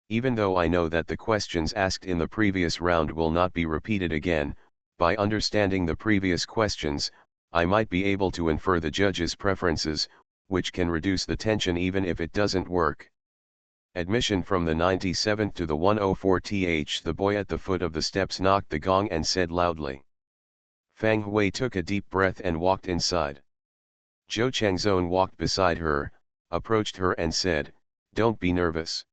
[SPEAKER 1] Even though I know that the questions asked in the previous round will not be repeated again, by understanding the previous questions, I might be able to infer the judge's preferences, which can reduce the tension even if it doesn't work. Admission from the 97th to the 104th. The boy at the foot of the steps knocked the gong and said loudly. Fang Hui took a deep breath and walked inside. Zhou Changzong walked beside her, approached her and said, "Don't be nervous."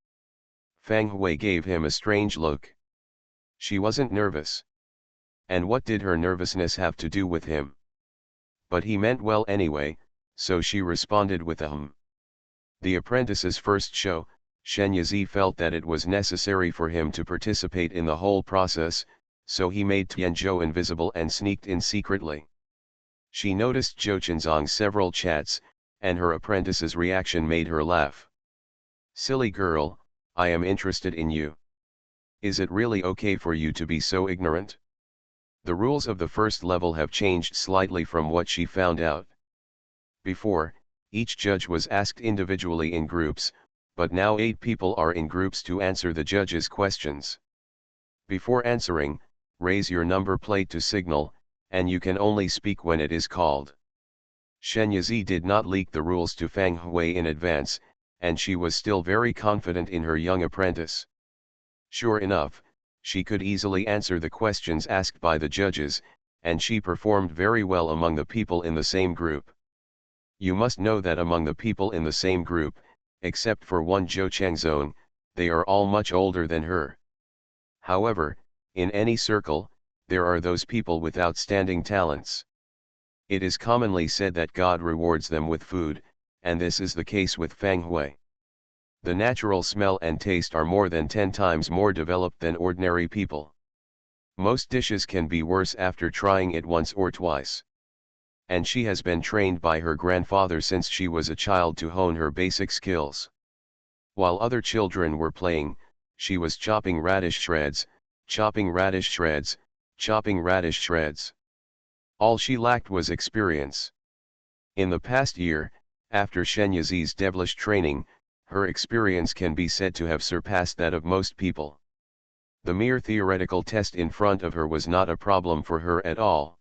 [SPEAKER 1] Fang Hui gave him a strange look. She wasn't nervous. And what did her nervousness have to do with him? But he meant well anyway, so she responded with a hum. The apprentice's first show, Shen Yizi felt that it was necessary for him to participate in the whole process, so he made Tianzhou invisible and sneaked in secretly. She noticed Zhou Chenzong's several chats, and her apprentice's reaction made her laugh. "Silly girl, I am interested in you. Is it really okay for you to be so ignorant?" The rules of the first level have changed slightly from what she found out. Before, each judge was asked individually in groups, but now 8 people are in groups to answer the judge's questions. Before answering, raise your number plate to signal, and you can only speak when it is called. Shen Yizi did not leak the rules to Fang Hui in advance, and she was still very confident in her young apprentice. Sure enough, she could easily answer the questions asked by the judges, and she performed very well among the people in the same group. You must know that among the people in the same group, except for one Zhou Changzong, they are all much older than her. However, in any circle, there are those people with outstanding talents. It is commonly said that God rewards them with food, and this is the case with Fang Hui. The natural smell and taste are more than 10 times more developed than ordinary people. Most dishes can be worse after trying it once or twice. And she has been trained by her grandfather since she was a child to hone her basic skills. While other children were playing, she was chopping radish shreds, chopping radish shreds, chopping radish shreds. All she lacked was experience. In the past year, After Shen Yizi's devilish training, her experience can be said to have surpassed that of most people. The mere theoretical test in front of her was not a problem for her at all.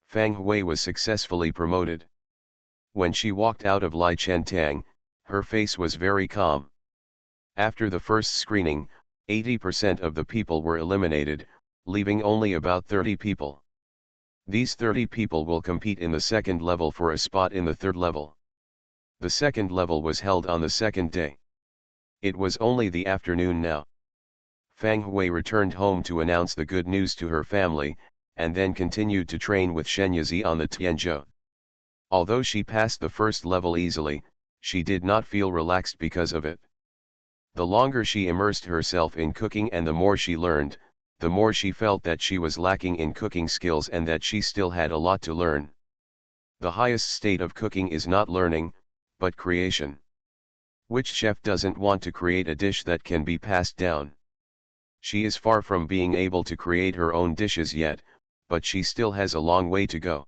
[SPEAKER 1] Fang Hui was successfully promoted. When she walked out of Lai Chentang, her face was very calm. After the first screening, 80% of the people were eliminated, leaving only about 30 people. These 30 people will compete in the second level for a spot in the third level. The second level was held on the second day. It was only the afternoon now. Fang Hui returned home to announce the good news to her family, and then continued to train with Shen Yizi on the Tianzhou. Although she passed the first level easily, she did not feel relaxed because of it. The longer she immersed herself in cooking and the more she learned, the more she felt that she was lacking in cooking skills and that she still had a lot to learn. The highest state of cooking is not learning, but creation. Which chef doesn't want to create a dish that can be passed down? She is far from being able to create her own dishes yet, but she still has a long way to go.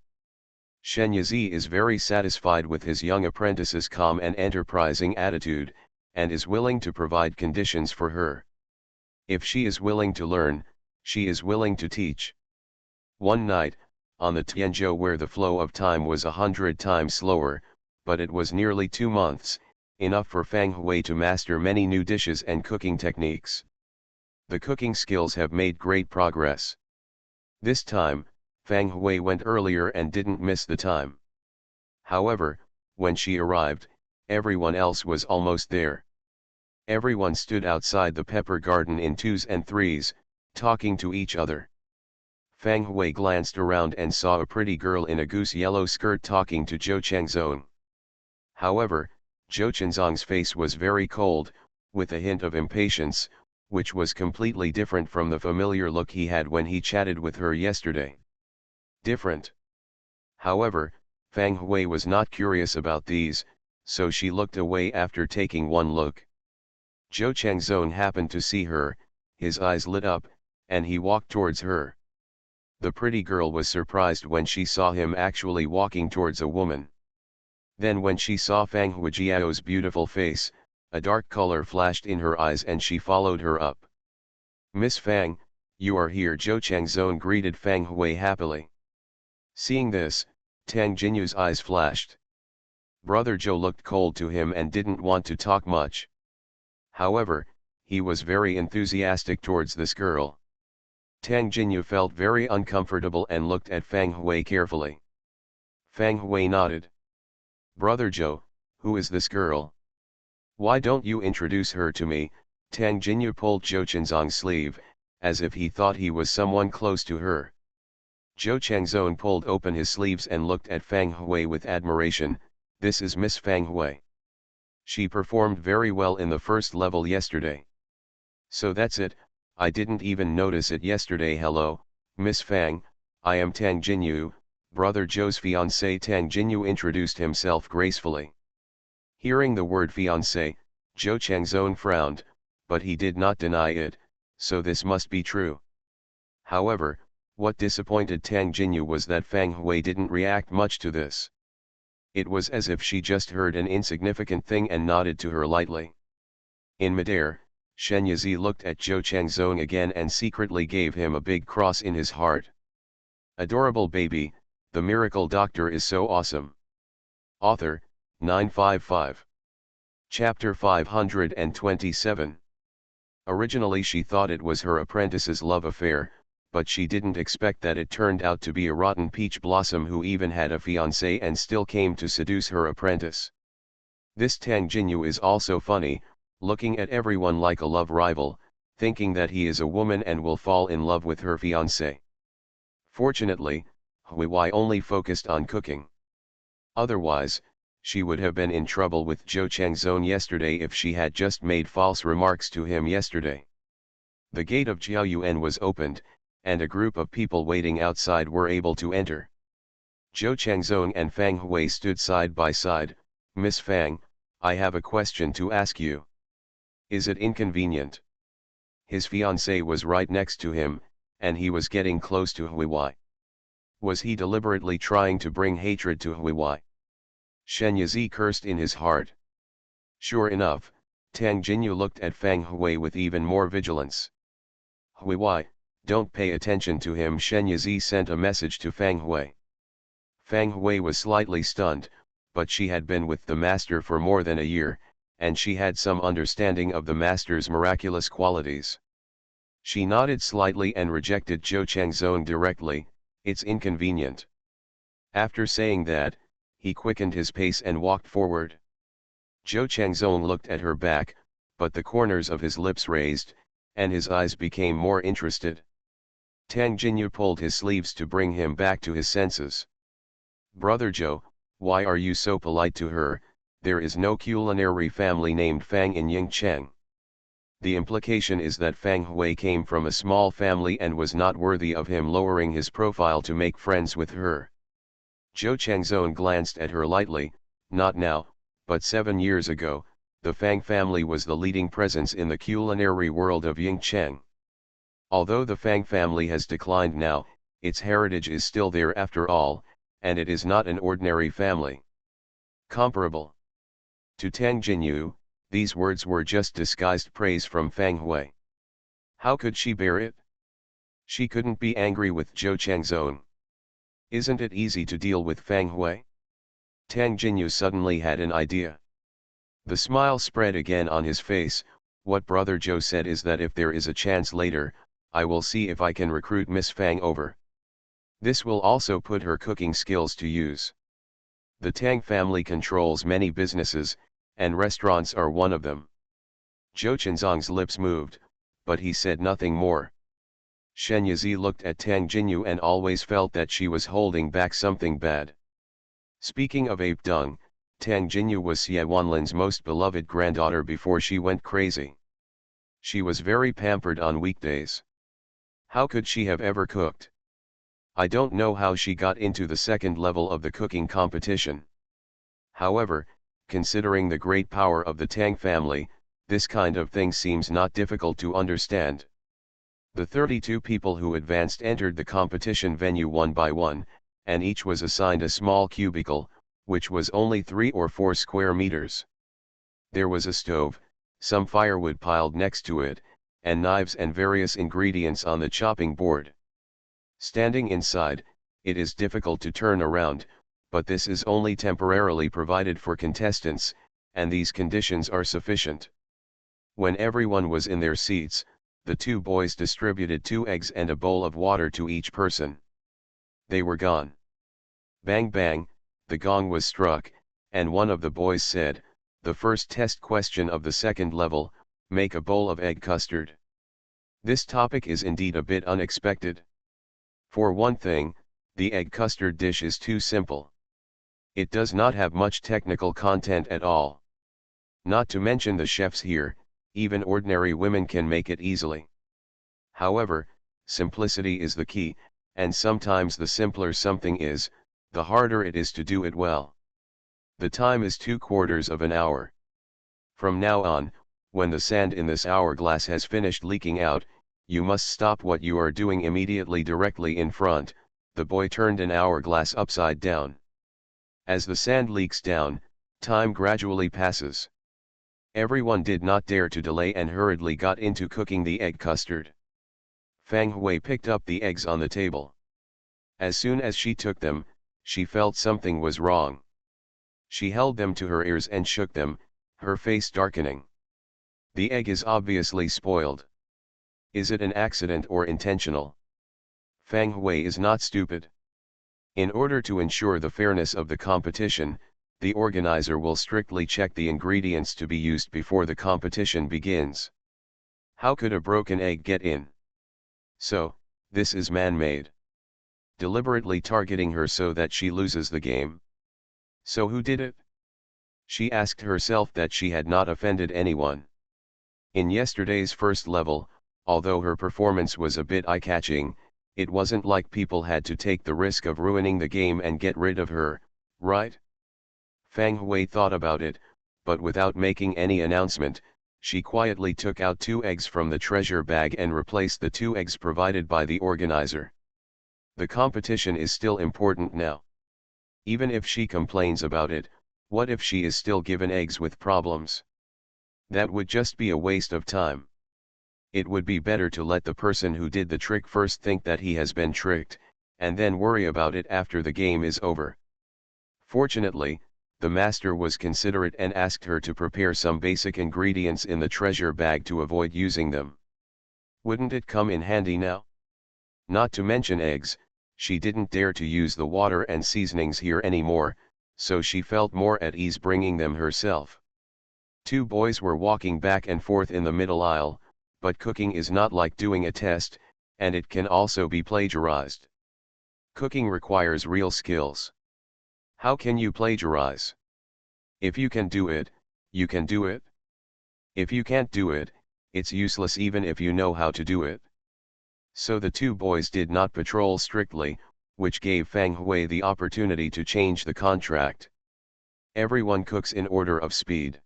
[SPEAKER 1] Shen Yizi is very satisfied with his young apprentice's calm and enterprising attitude, and is willing to provide conditions for her. If she is willing to learn, she is willing to teach. One night, on the Tianzhou where the flow of time was 100 times slower, but it was nearly 2 months, enough for Fang Hui to master many new dishes and cooking techniques. The cooking skills have made great progress. This time, Fang Hui went earlier and didn't miss the time. However, when she arrived, everyone else was almost there. Everyone stood outside the pepper garden in twos and threes, talking to each other. Fang Hui glanced around and saw a pretty girl in a goose yellow skirt talking to Zhou Chengzong. However, Zhou Chengzong's face was very cold, with a hint of impatience, which was completely different from the familiar look he had when he chatted with her yesterday. Different. However, Fang Hui was not curious about these, so she looked away after taking one look. Zhou Chengzong happened to see her, his eyes lit up, and he walked towards her. The pretty girl was surprised when she saw him actually walking towards a woman. Then when she saw Fang Huijiao's beautiful face, a dark color flashed in her eyes and she followed her up. "Miss Fang, you are here," Zhou Chengzong greeted Fang Hui happily. Seeing this, Tang Jinyu's eyes flashed. Brother Zhou looked cold to him and didn't want to talk much. However, he was very enthusiastic towards this girl. Tang Jinyu felt very uncomfortable and looked at Fang Hui carefully. Fang Hui nodded. "Brother Zhou, who is this girl? Why don't you introduce her to me?" Tang Jinyu pulled Zhou Chengzong's sleeve, as if he thought he was someone close to her. Zhou Chengzong pulled open his sleeves and looked at Fang Hui with admiration. "This is Miss Fang Hui. She performed very well in the first level yesterday." "So that's it, I didn't even notice it yesterday. Hello, Miss Fang, I am Tang Jinyu, Brother Zhou's fiancé." Tang Jinyu introduced himself gracefully. Hearing the word fiancé, Zhou Chengzong frowned, but he did not deny it, so this must be true. However, what disappointed Tang Jinyu was that Fang Hui didn't react much to this. It was as if she just heard an insignificant thing and nodded to her lightly. In midair, Shen Yizi looked at Zhou Chengzong again and secretly gave him a big cross in his heart. Adorable baby, the miracle doctor is so awesome. Author, 955. Chapter 527. Originally she thought it was her apprentice's love affair, but she didn't expect that it turned out to be a rotten peach blossom who even had a fiancé and still came to seduce her apprentice. This Tang Jinyu is also funny, looking at everyone like a love rival, thinking that he is a woman and will fall in love with her fiancé. Fortunately, Hui only focused on cooking. Otherwise, she would have been in trouble with Zhou Chengzong yesterday if she had just made false remarks to him yesterday. The gate of Jiaoyuan was opened, and a group of people waiting outside were able to enter. Zhou Chengzong and Fang Hui stood side by side. "Miss Fang, I have a question to ask you. Is it inconvenient?" His fiancée was right next to him, and he was getting close to Hui. Was he deliberately trying to bring hatred to Hui? Shen Yizi cursed in his heart. Sure enough, Tang Jinyu looked at Fang Hui with even more vigilance. Hui why, don't pay attention to him. Shen Yizi sent a message to Fang Hui. Fang Hui was slightly stunned, but she had been with the master for more than a year, and she had some understanding of the master's miraculous qualities. She nodded slightly and rejected Zhou Changzong directly. It's inconvenient. After saying that, he quickened his pace and walked forward. Zhou Changzong looked at her back, but the corners of his lips raised, and his eyes became more interested. Tang Jinyu pulled his sleeves to bring him back to his senses. Brother Zhou, why are you so polite to her? There is no culinary family named Fang in Yingcheng. The implication is that Fang Hui came from a small family and was not worthy of him lowering his profile to make friends with her. Zhou Changzong glanced at her lightly. Not now, but 7 years ago, the Fang family was the leading presence in the culinary world of Yingcheng. Although the Fang family has declined now, its heritage is still there after all, and it is not an ordinary family. Comparable to Tang Jinyu, these words were just disguised praise from Fang Hui. How could she bear it? She couldn't be angry with Zhou Changzong. Isn't it easy to deal with Fang Hui? Tang Jinyu suddenly had an idea. The smile spread again on his face. What Brother Zhou said is that if there is a chance later, I will see if I can recruit Miss Fang over. This will also put her cooking skills to use. The Tang family controls many businesses, and restaurants are one of them. Zhou Chenzong's lips moved, but he said nothing more. Shen Yizi looked at Tang Jinyu and always felt that she was holding back something bad. Speaking of ape dung, Tang Jinyu was Xie Wanlin's most beloved granddaughter before she went crazy. She was very pampered on weekdays. How could she have ever cooked? I don't know how she got into the second level of the cooking competition. However, considering the great power of the Tang family, this kind of thing seems not difficult to understand. The 32 people who advanced entered the competition venue one by one, and each was assigned a small cubicle, which was only 3 or 4 square meters. There was a stove, some firewood piled next to it, and knives and various ingredients on the chopping board. Standing inside, it is difficult to turn around, but this is only temporarily provided for contestants, and these conditions are sufficient. When everyone was in their seats, the 2 boys distributed 2 eggs and a bowl of water to each person. They were gone. Bang bang, the gong was struck, and one of the boys said, "The first test question of the second level, make a bowl of egg custard." This topic is indeed a bit unexpected. For one thing, the egg custard dish is too simple. It does not have much technical content at all. Not to mention the chefs here, even ordinary women can make it easily. However, simplicity is the key, and sometimes the simpler something is, the harder it is to do it well. The time is 3/4 of an hour. From now on, when the sand in this hourglass has finished leaking out, you must stop what you are doing immediately directly in front. The boy turned an hourglass upside down. As the sand leaks down, time gradually passes. Everyone did not dare to delay and hurriedly got into cooking the egg custard. Fang Hui picked up the eggs on the table. As soon as she took them, she felt something was wrong. She held them to her ears and shook them, her face darkening. The egg is obviously spoiled. Is it an accident or intentional? Fang Hui is not stupid. In order to ensure the fairness of the competition, the organizer will strictly check the ingredients to be used before the competition begins. How could a broken egg get in? So, this is man-made. Deliberately targeting her so that she loses the game. So who did it? She asked herself that she had not offended anyone. In yesterday's first level, although her performance was a bit eye-catching, it wasn't like people had to take the risk of ruining the game and get rid of her, right? Fang Hui thought about it, but without making any announcement, she quietly took out 2 eggs from the treasure bag and replaced the 2 eggs provided by the organizer. The competition is still important now. Even if she complains about it, What if she is still given eggs with problems? That would just be a waste of time. It would be better to let the person who did the trick first think that he has been tricked, and then worry about it after the game is over. Fortunately, the master was considerate and asked her to prepare some basic ingredients in the treasure bag to avoid using them. Wouldn't it come in handy now? Not to mention eggs, she didn't dare to use the water and seasonings here anymore, so she felt more at ease bringing them herself. Two boys were walking back and forth in the middle aisle, but cooking is not like doing a test, and it can also be plagiarized. Cooking requires real skills. How can you plagiarize? If you can do it, you can do it. If you can't do it, it's useless even if you know how to do it. So the two boys did not patrol strictly, which gave Fang Hui the opportunity to change the contract. Everyone cooks in order of speed.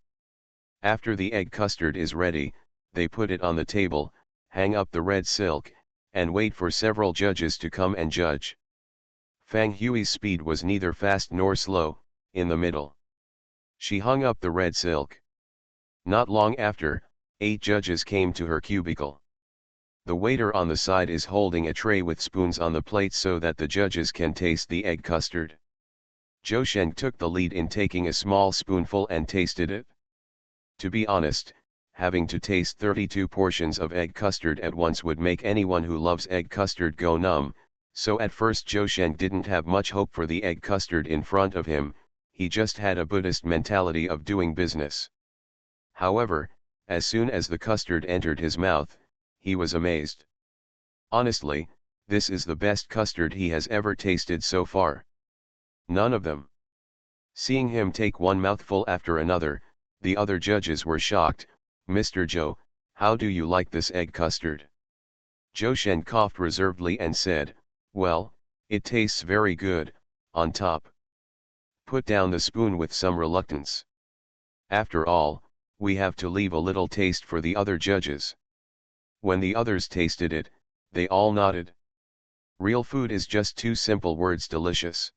[SPEAKER 1] After the egg custard is ready, they put it on the table, hang up the red silk, and wait for several judges to come and judge. Fang Hui's speed was neither fast nor slow, in the middle. She hung up the red silk. Not long after, 8 judges came to her cubicle. The waiter on the side is holding a tray with spoons on the plate so that the judges can taste the egg custard. Zhou Sheng took the lead in taking a small spoonful and tasted it. To be honest, having to taste 32 portions of egg custard at once would make anyone who loves egg custard go numb, so at first Zhou Sheng didn't have much hope for the egg custard in front of him, he just had a Buddhist mentality of doing business. However, as soon as the custard entered his mouth, he was amazed. Honestly, this is the best custard he has ever tasted so far. None of them. Seeing him take one mouthful after another, the other judges were shocked. Mr. Zhou, how do you like this egg custard? Zhou Shen coughed reservedly and said, well, it tastes very good, on top. Put down the spoon with some reluctance. After all, we have to leave a little taste for the other judges. When the others tasted it, they all nodded. Real food is just two simple words: delicious.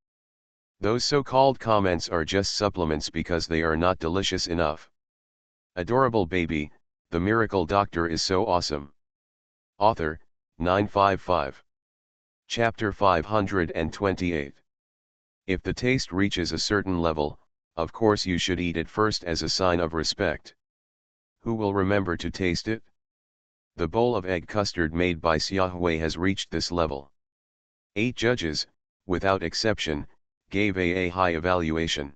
[SPEAKER 1] Those so-called comments are just supplements because they are not delicious enough. Adorable baby, the miracle doctor is so awesome. Author, 955. Chapter 528. If the taste reaches a certain level, of course you should eat it first as a sign of respect. Who will remember to taste it? The bowl of egg custard made by Xia Hui has reached this level. 8 judges, without exception, gave a high evaluation.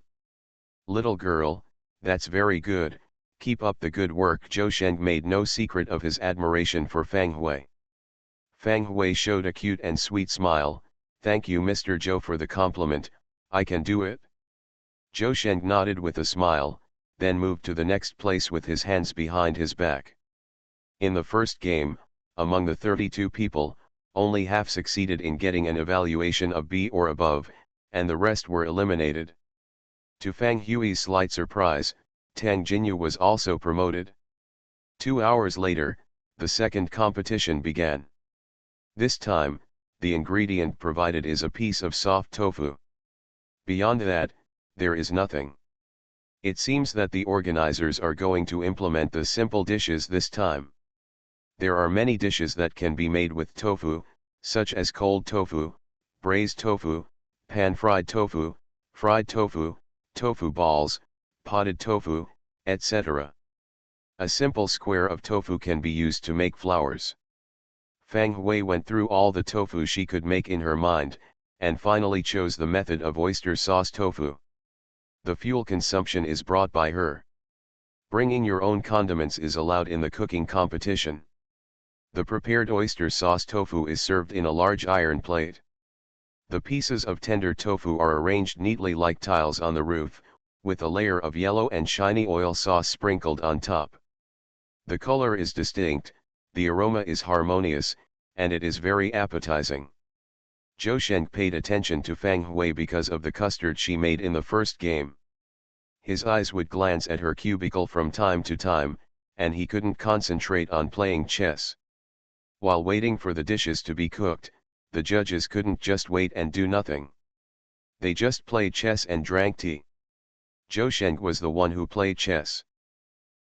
[SPEAKER 1] Little girl, that's very good, keep up the good work. Zhou Sheng made no secret of his admiration for Fang Hui. Fang Hui showed a cute and sweet smile. Thank you Mr. Zhou for the compliment, I can do it. Zhou Sheng nodded with a smile, then moved to the next place with his hands behind his back. In the first game, among the 32 people, only half succeeded in getting an evaluation of B or above, and the rest were eliminated. To Fang Hui's slight surprise, Tang Jinyu was also promoted. 2 hours later, the second competition began. This time, the ingredient provided is a piece of soft tofu. Beyond that, there is nothing. It seems that the organizers are going to implement the simple dishes this time. There are many dishes that can be made with tofu, such as cold tofu, braised tofu, pan-fried tofu, fried tofu, tofu balls, potted tofu, etc. A simple square of tofu can be used to make flowers. Fang Hui went through all the tofu she could make in her mind, and finally chose the method of oyster sauce tofu. The fuel consumption is brought by her. Bringing your own condiments is allowed in the cooking competition. The prepared oyster sauce tofu is served in a large iron plate. The pieces of tender tofu are arranged neatly like tiles on the roof, with a layer of yellow and shiny oil sauce sprinkled on top. The color is distinct, the aroma is harmonious, and it is very appetizing. Zhou Sheng paid attention to Fang Hui because of the custard she made in the first game. His eyes would glance at her cubicle from time to time, and he couldn't concentrate on playing chess. While waiting for the dishes to be cooked, the judges couldn't just wait and do nothing. They just played chess and drank tea. Zhou Sheng was the one who played chess.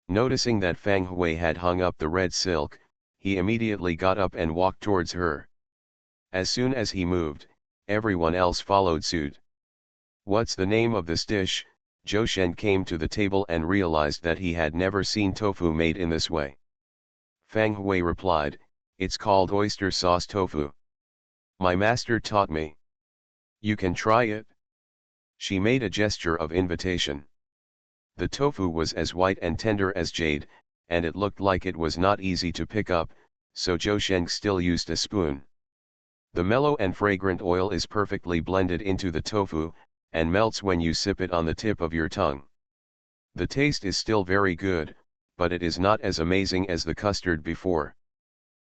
[SPEAKER 1] Noticing that Fang Hui had hung up the red silk, he immediately got up and walked towards her. As soon as he moved, everyone else followed suit. "What's the name of this dish?" Zhou Shen came to the table and realized that he had never seen tofu made in this way. Fang Hui replied, "It's called oyster sauce tofu. My master taught me. You can try it." She made a gesture of invitation. The tofu was as white and tender as jade, and it looked like it was not easy to pick up, so Zhou Sheng still used a spoon. The mellow and fragrant oil is perfectly blended into the tofu, and melts when you sip it on the tip of your tongue. The taste is still very good, but it is not as amazing as the custard before.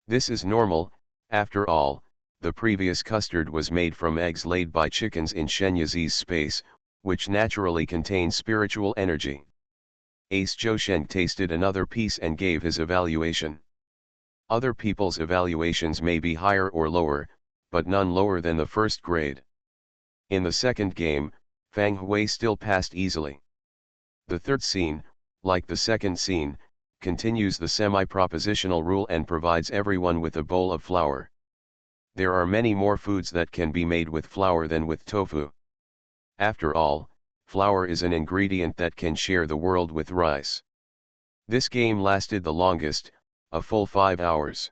[SPEAKER 1] This is normal, after all, the previous custard was made from eggs laid by chickens in Shenyazi's space, which naturally contains spiritual energy. Ace Zhou Sheng tasted another piece and gave his evaluation. Other people's evaluations may be higher or lower, but none lower than the first grade. In the second game, Fang Hui still passed easily. The third scene, like the second scene, continues the semi-propositional rule and provides everyone with a bowl of flour. There are many more foods that can be made with flour than with tofu. After all, flour is an ingredient that can share the world with rice. This game lasted the longest, a full 5 hours.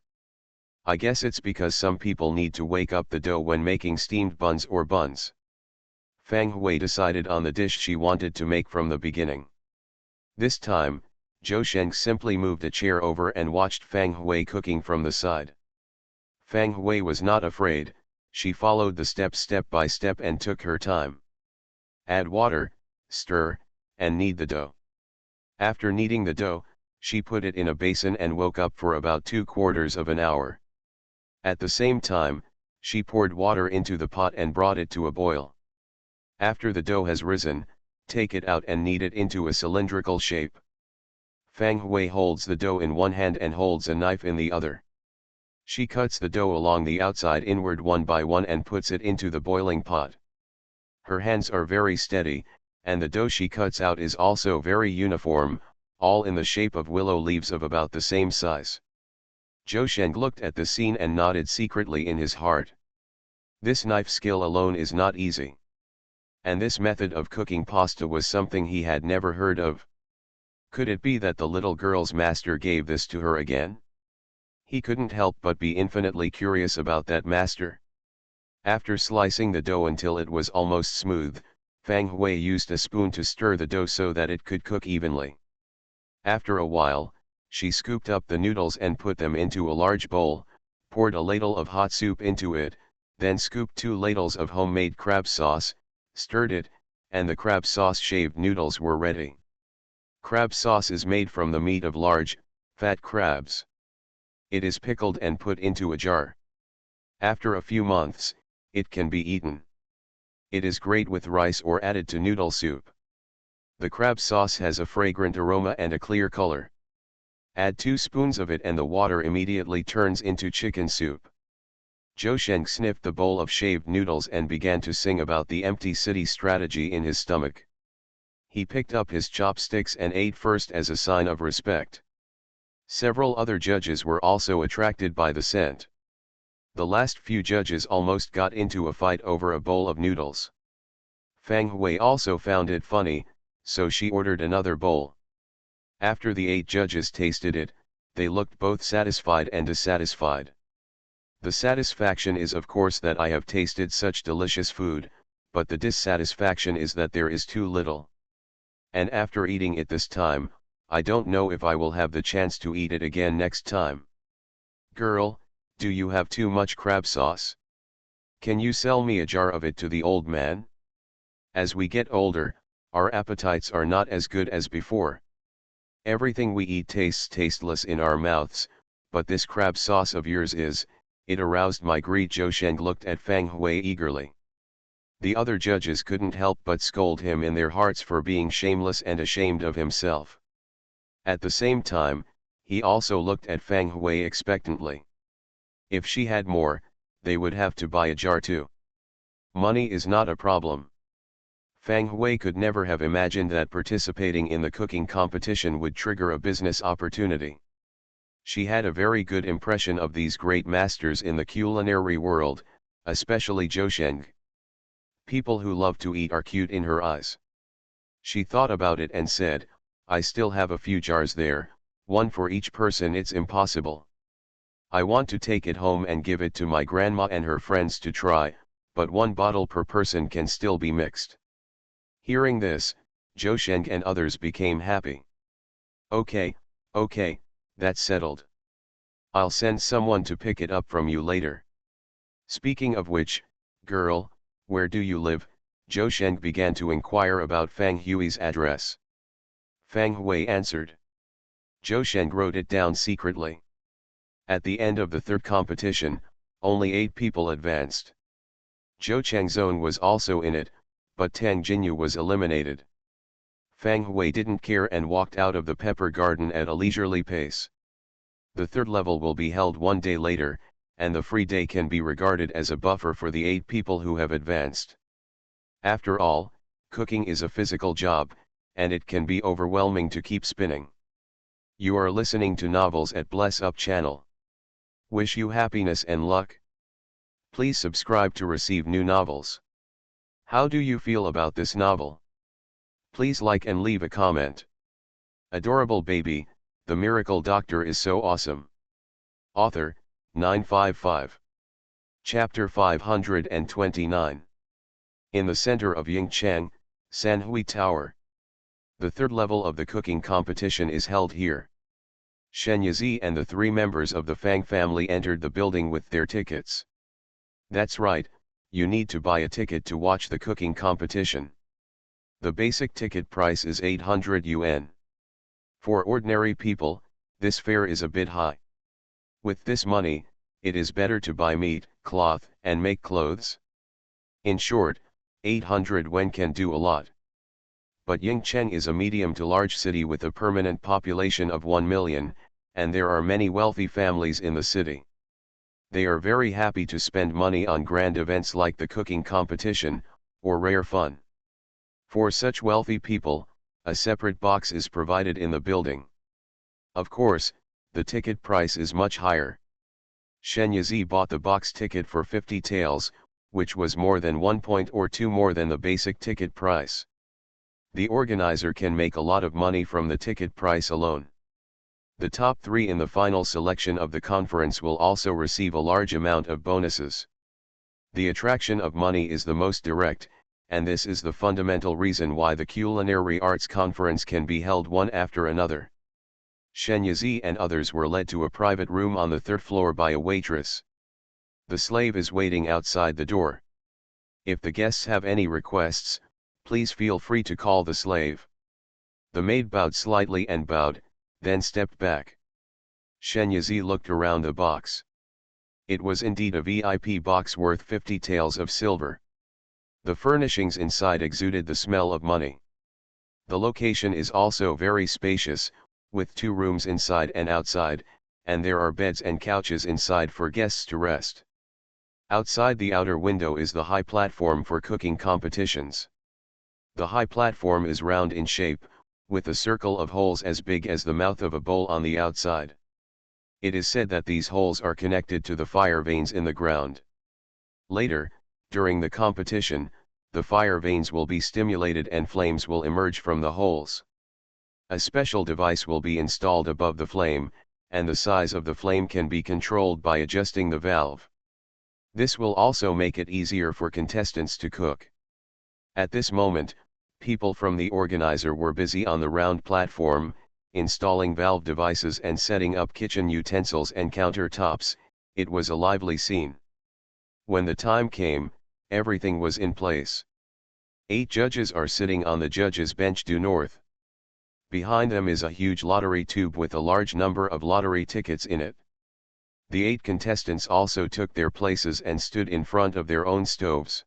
[SPEAKER 1] I guess it's because some people need to wake up the dough when making steamed buns or buns. Fang Hui decided on the dish she wanted to make from the beginning. This time, Zhou Sheng simply moved a chair over and watched Fang Hui cooking from the side. Fang Hui was not afraid, she followed the steps step by step and took her time. Add water, stir, and knead the dough. After kneading the dough, she put it in a basin and woke up for about 2/4 of an hour. At the same time, she poured water into the pot and brought it to a boil. After the dough has risen, take it out and knead it into a cylindrical shape. Fang Hui holds the dough in one hand and holds a knife in the other. She cuts the dough along the outside inward one by one and puts it into the boiling pot. Her hands are very steady, and the dough she cuts out is also very uniform, all in the shape of willow leaves of about the same size. Zhou Sheng looked at the scene and nodded secretly in his heart. This knife skill alone is not easy. And this method of cooking pasta was something he had never heard of. Could it be that the little girl's master gave this to her again? He couldn't help but be infinitely curious about that master. After slicing the dough until it was almost smooth, Fang Hui used a spoon to stir the dough so that it could cook evenly. After a while, she scooped up the noodles and put them into a large bowl, poured a ladle of hot soup into it, then scooped 2 ladles of homemade crab sauce, stirred it, and the crab sauce shaved noodles were ready. Crab sauce is made from the meat of large, fat crabs. It is pickled and put into a jar. After a few months, it can be eaten. It is great with rice or added to noodle soup. The crab sauce has a fragrant aroma and a clear color. Add 2 spoons of it and the water immediately turns into chicken soup. Zhou Sheng sniffed the bowl of shaved noodles and began to sing about the empty city strategy in his stomach. He picked up his chopsticks and ate first as a sign of respect. Several other judges were also attracted by the scent. The last few judges almost got into a fight over a bowl of noodles. Fang Hui also found it funny, so she ordered another bowl. After the 8 judges tasted it, they looked both satisfied and dissatisfied. The satisfaction is of course that I have tasted such delicious food, but the dissatisfaction is that there is too little. And after eating it this time, I don't know if I will have the chance to eat it again next time. Girl, do you have too much crab sauce? Can you sell me a jar of it to the old man? As we get older, our appetites are not as good as before. Everything we eat tastes tasteless in our mouths, but this crab sauce of yours is, it aroused my greed. Zhou Sheng looked at Fang Hui eagerly. The other judges couldn't help but scold him in their hearts for being shameless and ashamed of himself. At the same time, he also looked at Fang Hui expectantly. If she had more, they would have to buy a jar too. Money is not a problem. Fang Hui could never have imagined that participating in the cooking competition would trigger a business opportunity. She had a very good impression of these great masters in the culinary world, especially Zhou Sheng. People who love to eat are cute in her eyes. She thought about it and said, I still have a few jars there, one for each person. It's impossible. I want to take it home and give it to my grandma and her friends to try, but one bottle per person can still be mixed. Hearing this, Zhou Sheng and others became happy. Okay, that's settled. I'll send someone to pick it up from you later. Speaking of which, girl, where do you live? Zhou Sheng began to inquire about Fang Hui's address. Fang Hui answered. Zhou Sheng wrote it down secretly. At the end of the third competition, only 8 people advanced. Zhou Chengzhong was also in it, but Tang Jinyu was eliminated. Fang Hui didn't care and walked out of the pepper garden at a leisurely pace. The third level will be held one day later, and the free day can be regarded as a buffer for the 8 people who have advanced. After all, cooking is a physical job, and it can be overwhelming to keep spinning. You are listening to Novels at Bless Up channel. Wish you happiness and luck. Please subscribe to receive new novels. How do you feel about this novel? Please like and leave a comment. Adorable baby, the miracle doctor is so awesome. Author, 955. Chapter 529. In the center of Yingcheng, Sanhui Tower. The third level of the cooking competition is held here. Shen Yizi and the 3 members of the Fang family entered the building with their tickets. That's right, you need to buy a ticket to watch the cooking competition. The basic ticket price is 800 yuan. For ordinary people, this fare is a bit high. With this money, it is better to buy meat, cloth, and make clothes. In short, 800 yuan can do a lot. But Yingcheng is a medium to large city with a permanent population of 1 million, and there are many wealthy families in the city. They are very happy to spend money on grand events like the cooking competition, or rare fun. For such wealthy people, a separate box is provided in the building. Of course, the ticket price is much higher. Shen Yizi bought the box ticket for 50 taels, which was more than 1.2 more than the basic ticket price. The organizer can make a lot of money from the ticket price alone. The top 3 in the final selection of the conference will also receive a large amount of bonuses. The attraction of money is the most direct, and this is the fundamental reason why the Culinary Arts Conference can be held one after another. Shen Yizi and others were led to a private room on the 3rd floor by a waitress. The slave is waiting outside the door. If the guests have any requests, please feel free to call the slave. The maid bowed slightly and bowed, then stepped back. Shen Yizi looked around the box. It was indeed a VIP box worth 50 taels of silver. The furnishings inside exuded the smell of money. The location is also very spacious, with 2 rooms inside and outside, and there are beds and couches inside for guests to rest. Outside the outer window is the high platform for cooking competitions. The high platform is round in shape, with a circle of holes as big as the mouth of a bowl on the outside. It is said that these holes are connected to the fire veins in the ground. Later, during the competition, the fire veins will be stimulated and flames will emerge from the holes. A special device will be installed above the flame, and the size of the flame can be controlled by adjusting the valve. This will also make it easier for contestants to cook. At this moment, people from the organizer were busy on the round platform, installing valve devices and setting up kitchen utensils and countertops. It was a lively scene. When the time came, everything was in place. 8 judges are sitting on the judges' bench due north. Behind them is a huge lottery tube with a large number of lottery tickets in it. The 8 contestants also took their places and stood in front of their own stoves.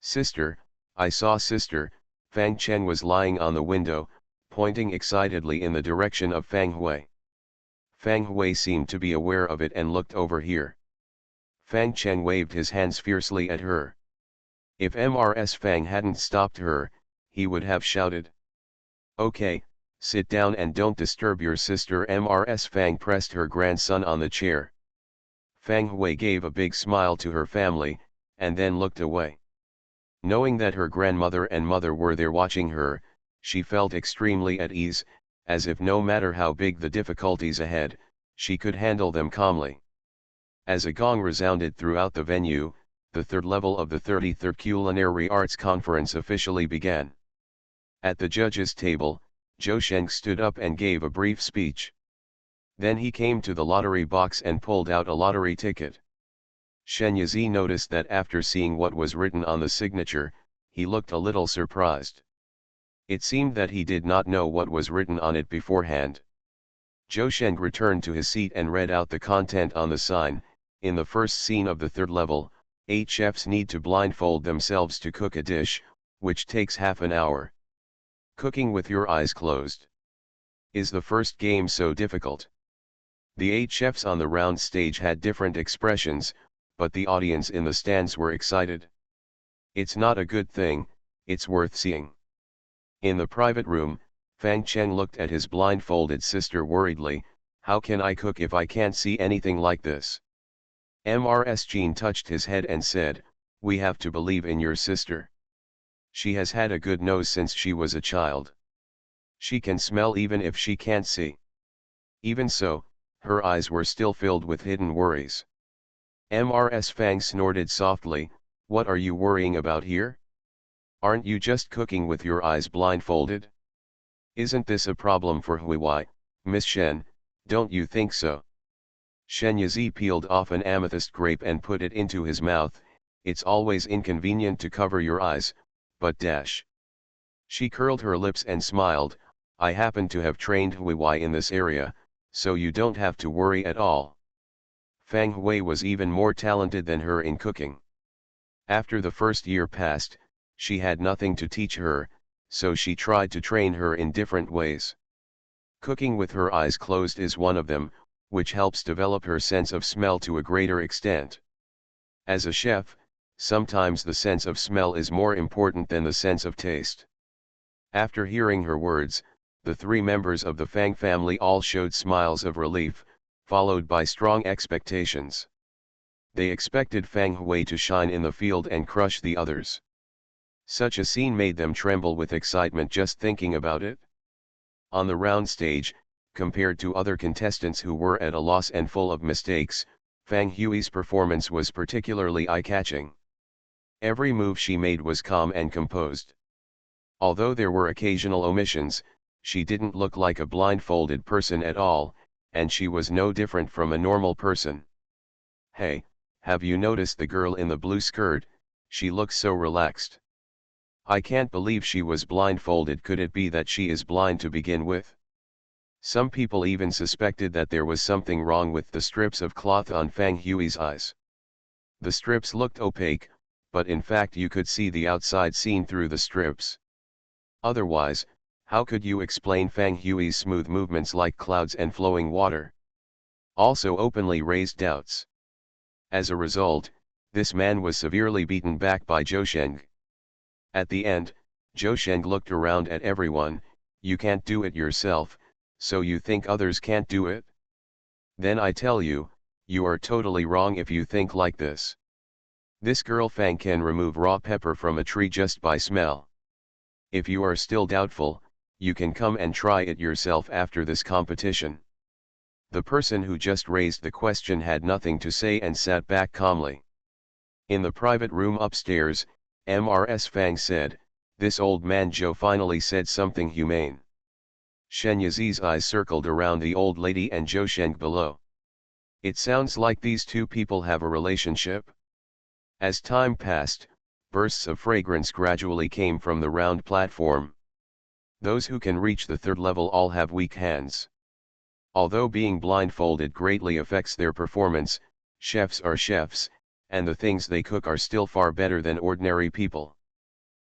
[SPEAKER 1] Sister, I saw sister, Fang Chen was lying on the window, pointing excitedly in the direction of Fang Hui. Fang Hui seemed to be aware of it and looked over here. Fang Chen waved his hands fiercely at her. If Mrs. Fang hadn't stopped her, he would have shouted. "Okay, sit down and don't disturb your sister." Mrs. Fang pressed her grandson on the chair. Fang Hui gave a big smile to her family, and then looked away. Knowing that her grandmother and mother were there watching her, she felt extremely at ease, as if no matter how big the difficulties ahead, she could handle them calmly. As a gong resounded throughout the venue, the third level of the 33rd Culinary Arts Conference officially began. At the judges' table, Zhou Sheng stood up and gave a brief speech. Then he came to the lottery box and pulled out a lottery ticket. Shen Yizi noticed that after seeing what was written on the signature, he looked a little surprised. It seemed that he did not know what was written on it beforehand. Zhou Sheng returned to his seat and read out the content on the sign. In the first scene of the third level, 8 chefs need to blindfold themselves to cook a dish, which takes half an hour. Cooking with your eyes closed. Is the first game so difficult? The 8 chefs on the round stage had different expressions, but the audience in the stands were excited. It's not a good thing, it's worth seeing. In the private room, Fang Chen looked at his blindfolded sister worriedly. How can I cook if I can't see anything like this? Mrs. Jean touched his head and said, we have to believe in your sister. She has had a good nose since she was a child. She can smell even if she can't see. Even so, her eyes were still filled with hidden worries. Mrs. Fang snorted softly, what are you worrying about here? Aren't you just cooking with your eyes blindfolded? Isn't this a problem for Hui, Miss Shen, don't you think so? Shen Yizi peeled off an amethyst grape and put it into his mouth. It's always inconvenient to cover your eyes, but dash. She curled her lips and smiled, I happen to have trained Hui in this area, so you don't have to worry at all. Fang Hui was even more talented than her in cooking. After the first year passed, she had nothing to teach her, so she tried to train her in different ways. Cooking with her eyes closed is one of them, which helps develop her sense of smell to a greater extent. As a chef, sometimes the sense of smell is more important than the sense of taste. After hearing her words, the 3 members of the Fang family all showed smiles of relief, followed by strong expectations. They expected Fang Hui to shine in the field and crush the others. Such a scene made them tremble with excitement just thinking about it. On the round stage, compared to other contestants who were at a loss and full of mistakes, Fang Hui's performance was particularly eye-catching. Every move she made was calm and composed. Although there were occasional omissions, she didn't look like a blindfolded person at all, and she was no different from a normal person. Hey, have you noticed the girl in the blue skirt? She looks so relaxed. I can't believe she was blindfolded. Could it be that she is blind to begin with? Some people even suspected that there was something wrong with the strips of cloth on Fang Hui's eyes. The strips looked opaque, but in fact you could see the outside seen through the strips. Otherwise, how could you explain Fang Hui's smooth movements like clouds and flowing water? Also openly raised doubts. As a result, this man was severely beaten back by Zhou Sheng. At the end, Zhou Sheng looked around at everyone. You can't do it yourself, so you think others can't do it? Then I tell you, you are totally wrong if you think like this. This girl Fang can remove raw pepper from a tree just by smell. If you are still doubtful, you can come and try it yourself after this competition. The person who just raised the question had nothing to say and sat back calmly. In the private room upstairs, Mrs. Fang said, this old man Zhou finally said something humane. Shen Yizi's eyes circled around the old lady and Zhou Sheng below. It sounds like these 2 people have a relationship. As time passed, bursts of fragrance gradually came from the round platform. Those who can reach the 3rd level all have weak hands. Although being blindfolded greatly affects their performance, chefs are chefs, and the things they cook are still far better than ordinary people.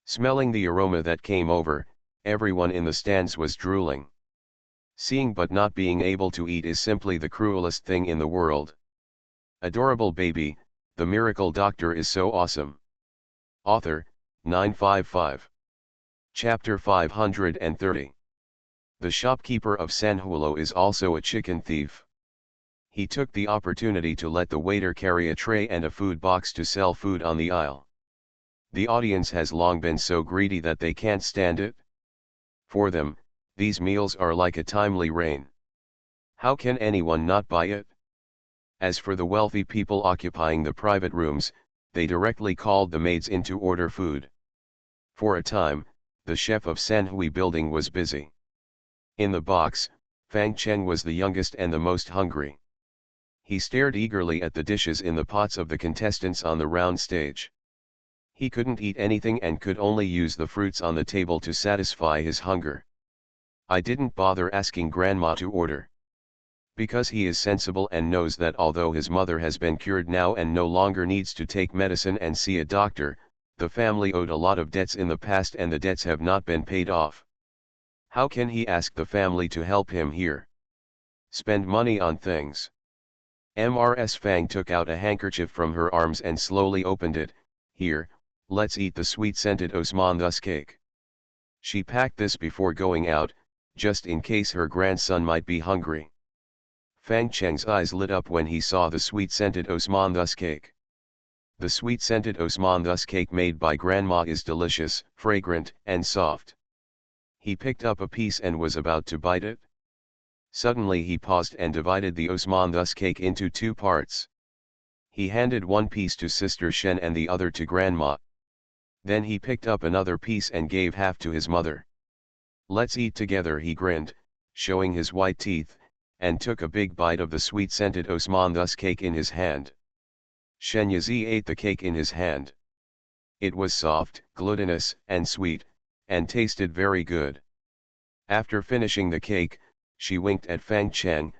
[SPEAKER 1] Smelling the aroma that came over, everyone in the stands was drooling. Seeing but not being able to eat is simply the cruelest thing in the world. Adorable baby, the miracle doctor is so awesome. Author, 955. Chapter 530. The shopkeeper of San Julo is also a chicken thief. He took the opportunity to let the waiter carry a tray and a food box to sell food on the aisle. The audience has long been so greedy that they can't stand it. For them, these meals are like a timely rain. How can anyone not buy it? As for the wealthy people occupying the private rooms, they directly called the maids in to order food. For a time, the chef of San Hui building was busy. In the box, Fang Cheng was the youngest and the most hungry. He stared eagerly at the dishes in the pots of the contestants on the round stage. He couldn't eat anything and could only use the fruits on the table to satisfy his hunger. I didn't bother asking grandma to order. Because he is sensible and knows that although his mother has been cured now and no longer needs to take medicine and see a doctor, the family owed a lot of debts in the past and the debts have not been paid off. How can he ask the family to help him here? Spend money on things. Mrs. Fang took out a handkerchief from her arms and slowly opened it. Here, let's eat the sweet-scented osmanthus cake. She packed this before going out, just in case her grandson might be hungry. Fang Cheng's eyes lit up when he saw the sweet-scented osmanthus cake. The sweet-scented osmanthus cake made by grandma is delicious, fragrant, and soft. He picked up a piece and was about to bite it. Suddenly he paused and divided the osmanthus cake into two parts. He handed one piece to Sister Shen and the other to grandma. Then he picked up another piece and gave half to his mother. Let's eat together, he grinned, showing his white teeth, and took a big bite of the sweet-scented osmanthus cake in his hand. Shen Yazi ate the cake in his hand. It was soft, glutinous, and sweet, and tasted very good. After finishing the cake, she winked at Fang Cheng.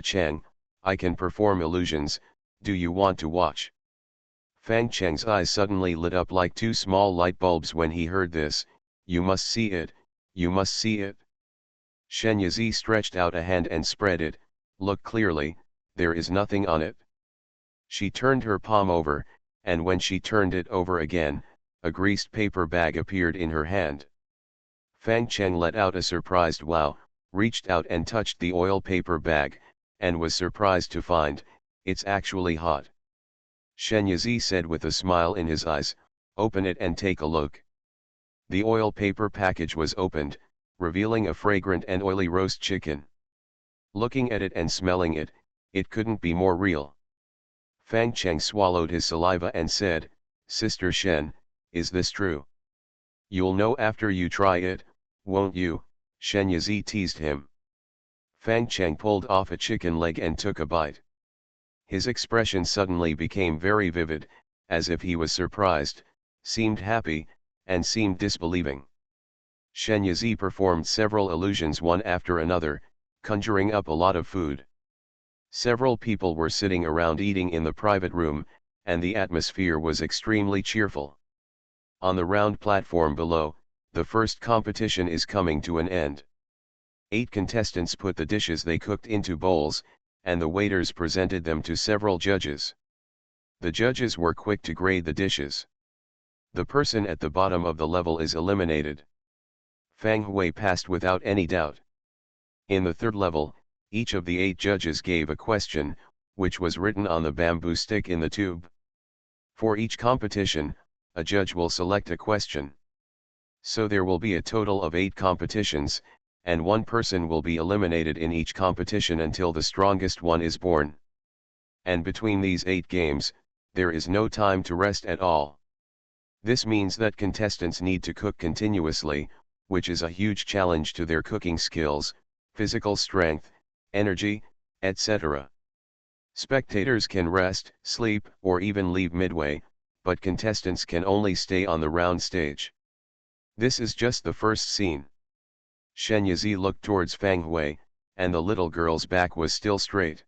[SPEAKER 1] Cheng, I can perform illusions, do you want to watch? Fang Cheng's eyes suddenly lit up like two small light bulbs when he heard this. You must see it, you must see it. Shen Yazi stretched out a hand and spread it. Look clearly, there is nothing on it. She turned her palm over, and when she turned it over again, a greased paper bag appeared in her hand. Fang Cheng let out a surprised wow, reached out and touched the oil paper bag, and was surprised to find, it's actually hot. Shen Yazi said with a smile in his eyes, open it and take a look. The oil paper package was opened, revealing a fragrant and oily roast chicken. Looking at it and smelling it, it couldn't be more real. Fang Cheng swallowed his saliva and said, Sister Shen, is this true? You'll know after you try it, won't you? Shen Yazi teased him. Fang Cheng pulled off a chicken leg and took a bite. His expression suddenly became very vivid, as if he was surprised, seemed happy, and seemed disbelieving. Shen Yazi performed several illusions one after another, conjuring up a lot of food. Several people were sitting around eating in the private room, and the atmosphere was extremely cheerful. On the round platform below, the first competition is coming to an end. 8 contestants put the dishes they cooked into bowls, and the waiters presented them to several judges. The judges were quick to grade the dishes. The person at the bottom of the level is eliminated. Fang Hui passed without any doubt. In the third level, each of the 8 judges gave a question, which was written on the bamboo stick in the tube. For each competition, a judge will select a question. So there will be a total of 8 competitions, and one person will be eliminated in each competition until the strongest one is born. And between these 8 games, there is no time to rest at all. This means that contestants need to cook continuously, which is a huge challenge to their cooking skills, physical strength, energy, etc. Spectators can rest, sleep, or even leave midway, but contestants can only stay on the round stage. This is just the first scene. Shen Yazi looked towards Fang Hui, and the little girl's back was still straight.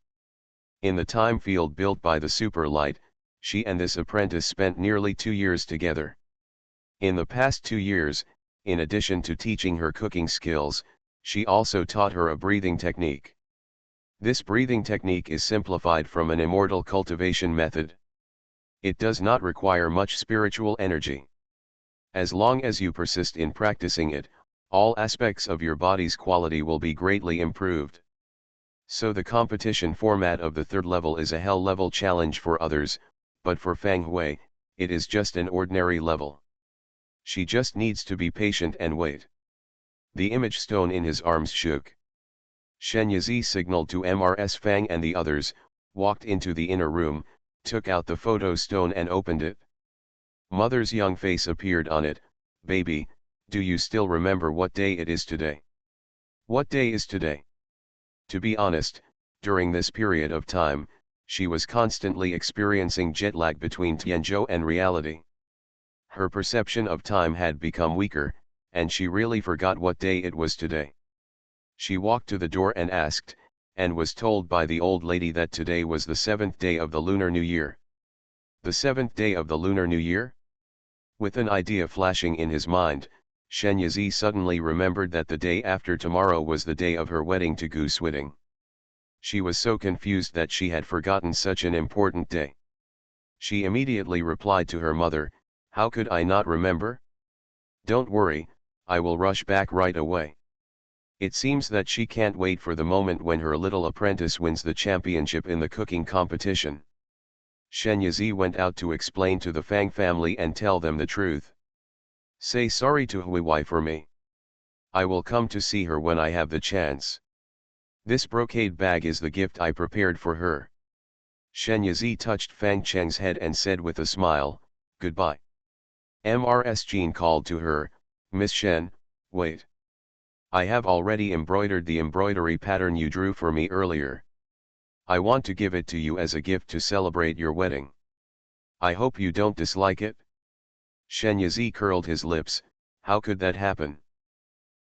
[SPEAKER 1] In the time field built by the superlight, she and this apprentice spent nearly 2 years together. In the past 2 years, in addition to teaching her cooking skills, she also taught her a breathing technique. This breathing technique is simplified from an immortal cultivation method. It does not require much spiritual energy. As long as you persist in practicing it, all aspects of your body's quality will be greatly improved. So the competition format of the third level is a hell level challenge for others, but for Fang Hui, it is just an ordinary level. She just needs to be patient and wait. The image stone in his arms shook. Shen Yizi signaled to MRS Fang and the others, walked into the inner room, took out the photo stone and opened it. Mother's young face appeared on it. Baby, do you still remember what day it is today? What day is today? To be honest, during this period of time, she was constantly experiencing jet lag between Tianzhou and reality. Her perception of time had become weaker, and she really forgot what day it was today. She walked to the door and asked, and was told by the old lady that today was the 7th day of the Lunar New Year. The 7th day of the Lunar New Year? With an idea flashing in his mind, Shen Yizi suddenly remembered that the day after tomorrow was the day of her wedding to Gu Switting. She was so confused that she had forgotten such an important day. She immediately replied to her mother, "How could I not remember? Don't worry, I will rush back right away." It seems that she can't wait for the moment when her little apprentice wins the championship in the cooking competition. Shen Yizi went out to explain to the Fang family and tell them the truth. Say sorry to Hui for me. I will come to see her when I have the chance. This brocade bag is the gift I prepared for her. Shen Yizi touched Fang Cheng's head and said with a smile, "Goodbye." MRS Jean called to her, "Miss Shen, wait. I have already embroidered the embroidery pattern you drew for me earlier. I want to give it to you as a gift to celebrate your wedding. I hope you don't dislike it." Shen Yizi curled his lips. How could that happen?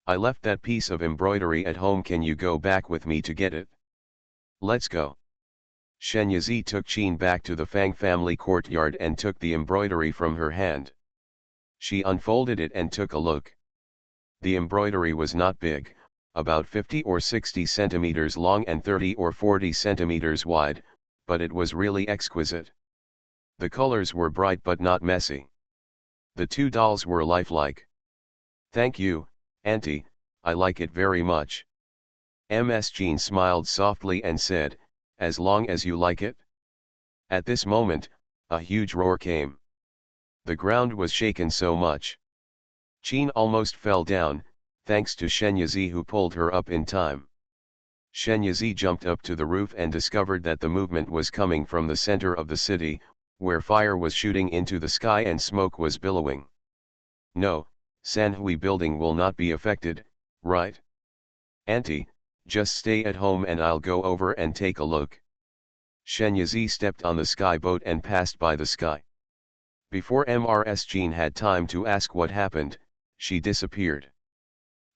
[SPEAKER 1] I left that piece of embroidery at home. Can you go back with me to get it? Let's go. Shen Yizi took Qin back to the Fang family courtyard and took the embroidery from her hand. She unfolded it and took a look. The embroidery was not big, about 50 or 60 centimeters long and 30 or 40 centimeters wide, but it was really exquisite. The colors were bright but not messy. The two dolls were lifelike. "Thank you, Auntie, I like it very much." Ms. Jean smiled softly and said, "As long as you like it." At this moment, a huge roar came. The ground was shaken so much. Jean almost fell down, thanks to Shen Yizi who pulled her up in time. Shen Yizi jumped up to the roof and discovered that the movement was coming from the center of the city, where fire was shooting into the sky and smoke was billowing. "No, Sanhui building will not be affected, right? Auntie, just stay at home and I'll go over and take a look." Shen Yizi stepped on the sky boat and passed by the sky. Before MRS Jean had time to ask what happened, she disappeared.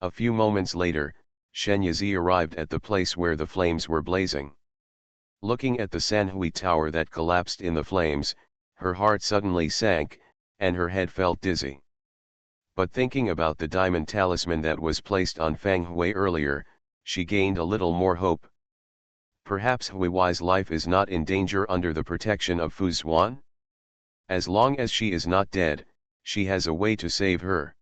[SPEAKER 1] A few moments later, Shen Yizi arrived at the place where the flames were blazing. Looking at the Sanhui tower that collapsed in the flames, her heart suddenly sank, and her head felt dizzy. But thinking about the diamond talisman that was placed on Fang Hui earlier, she gained a little more hope. Perhaps Hui's life is not in danger under the protection of Fu Xuan? As long as she is not dead, she has a way to save her.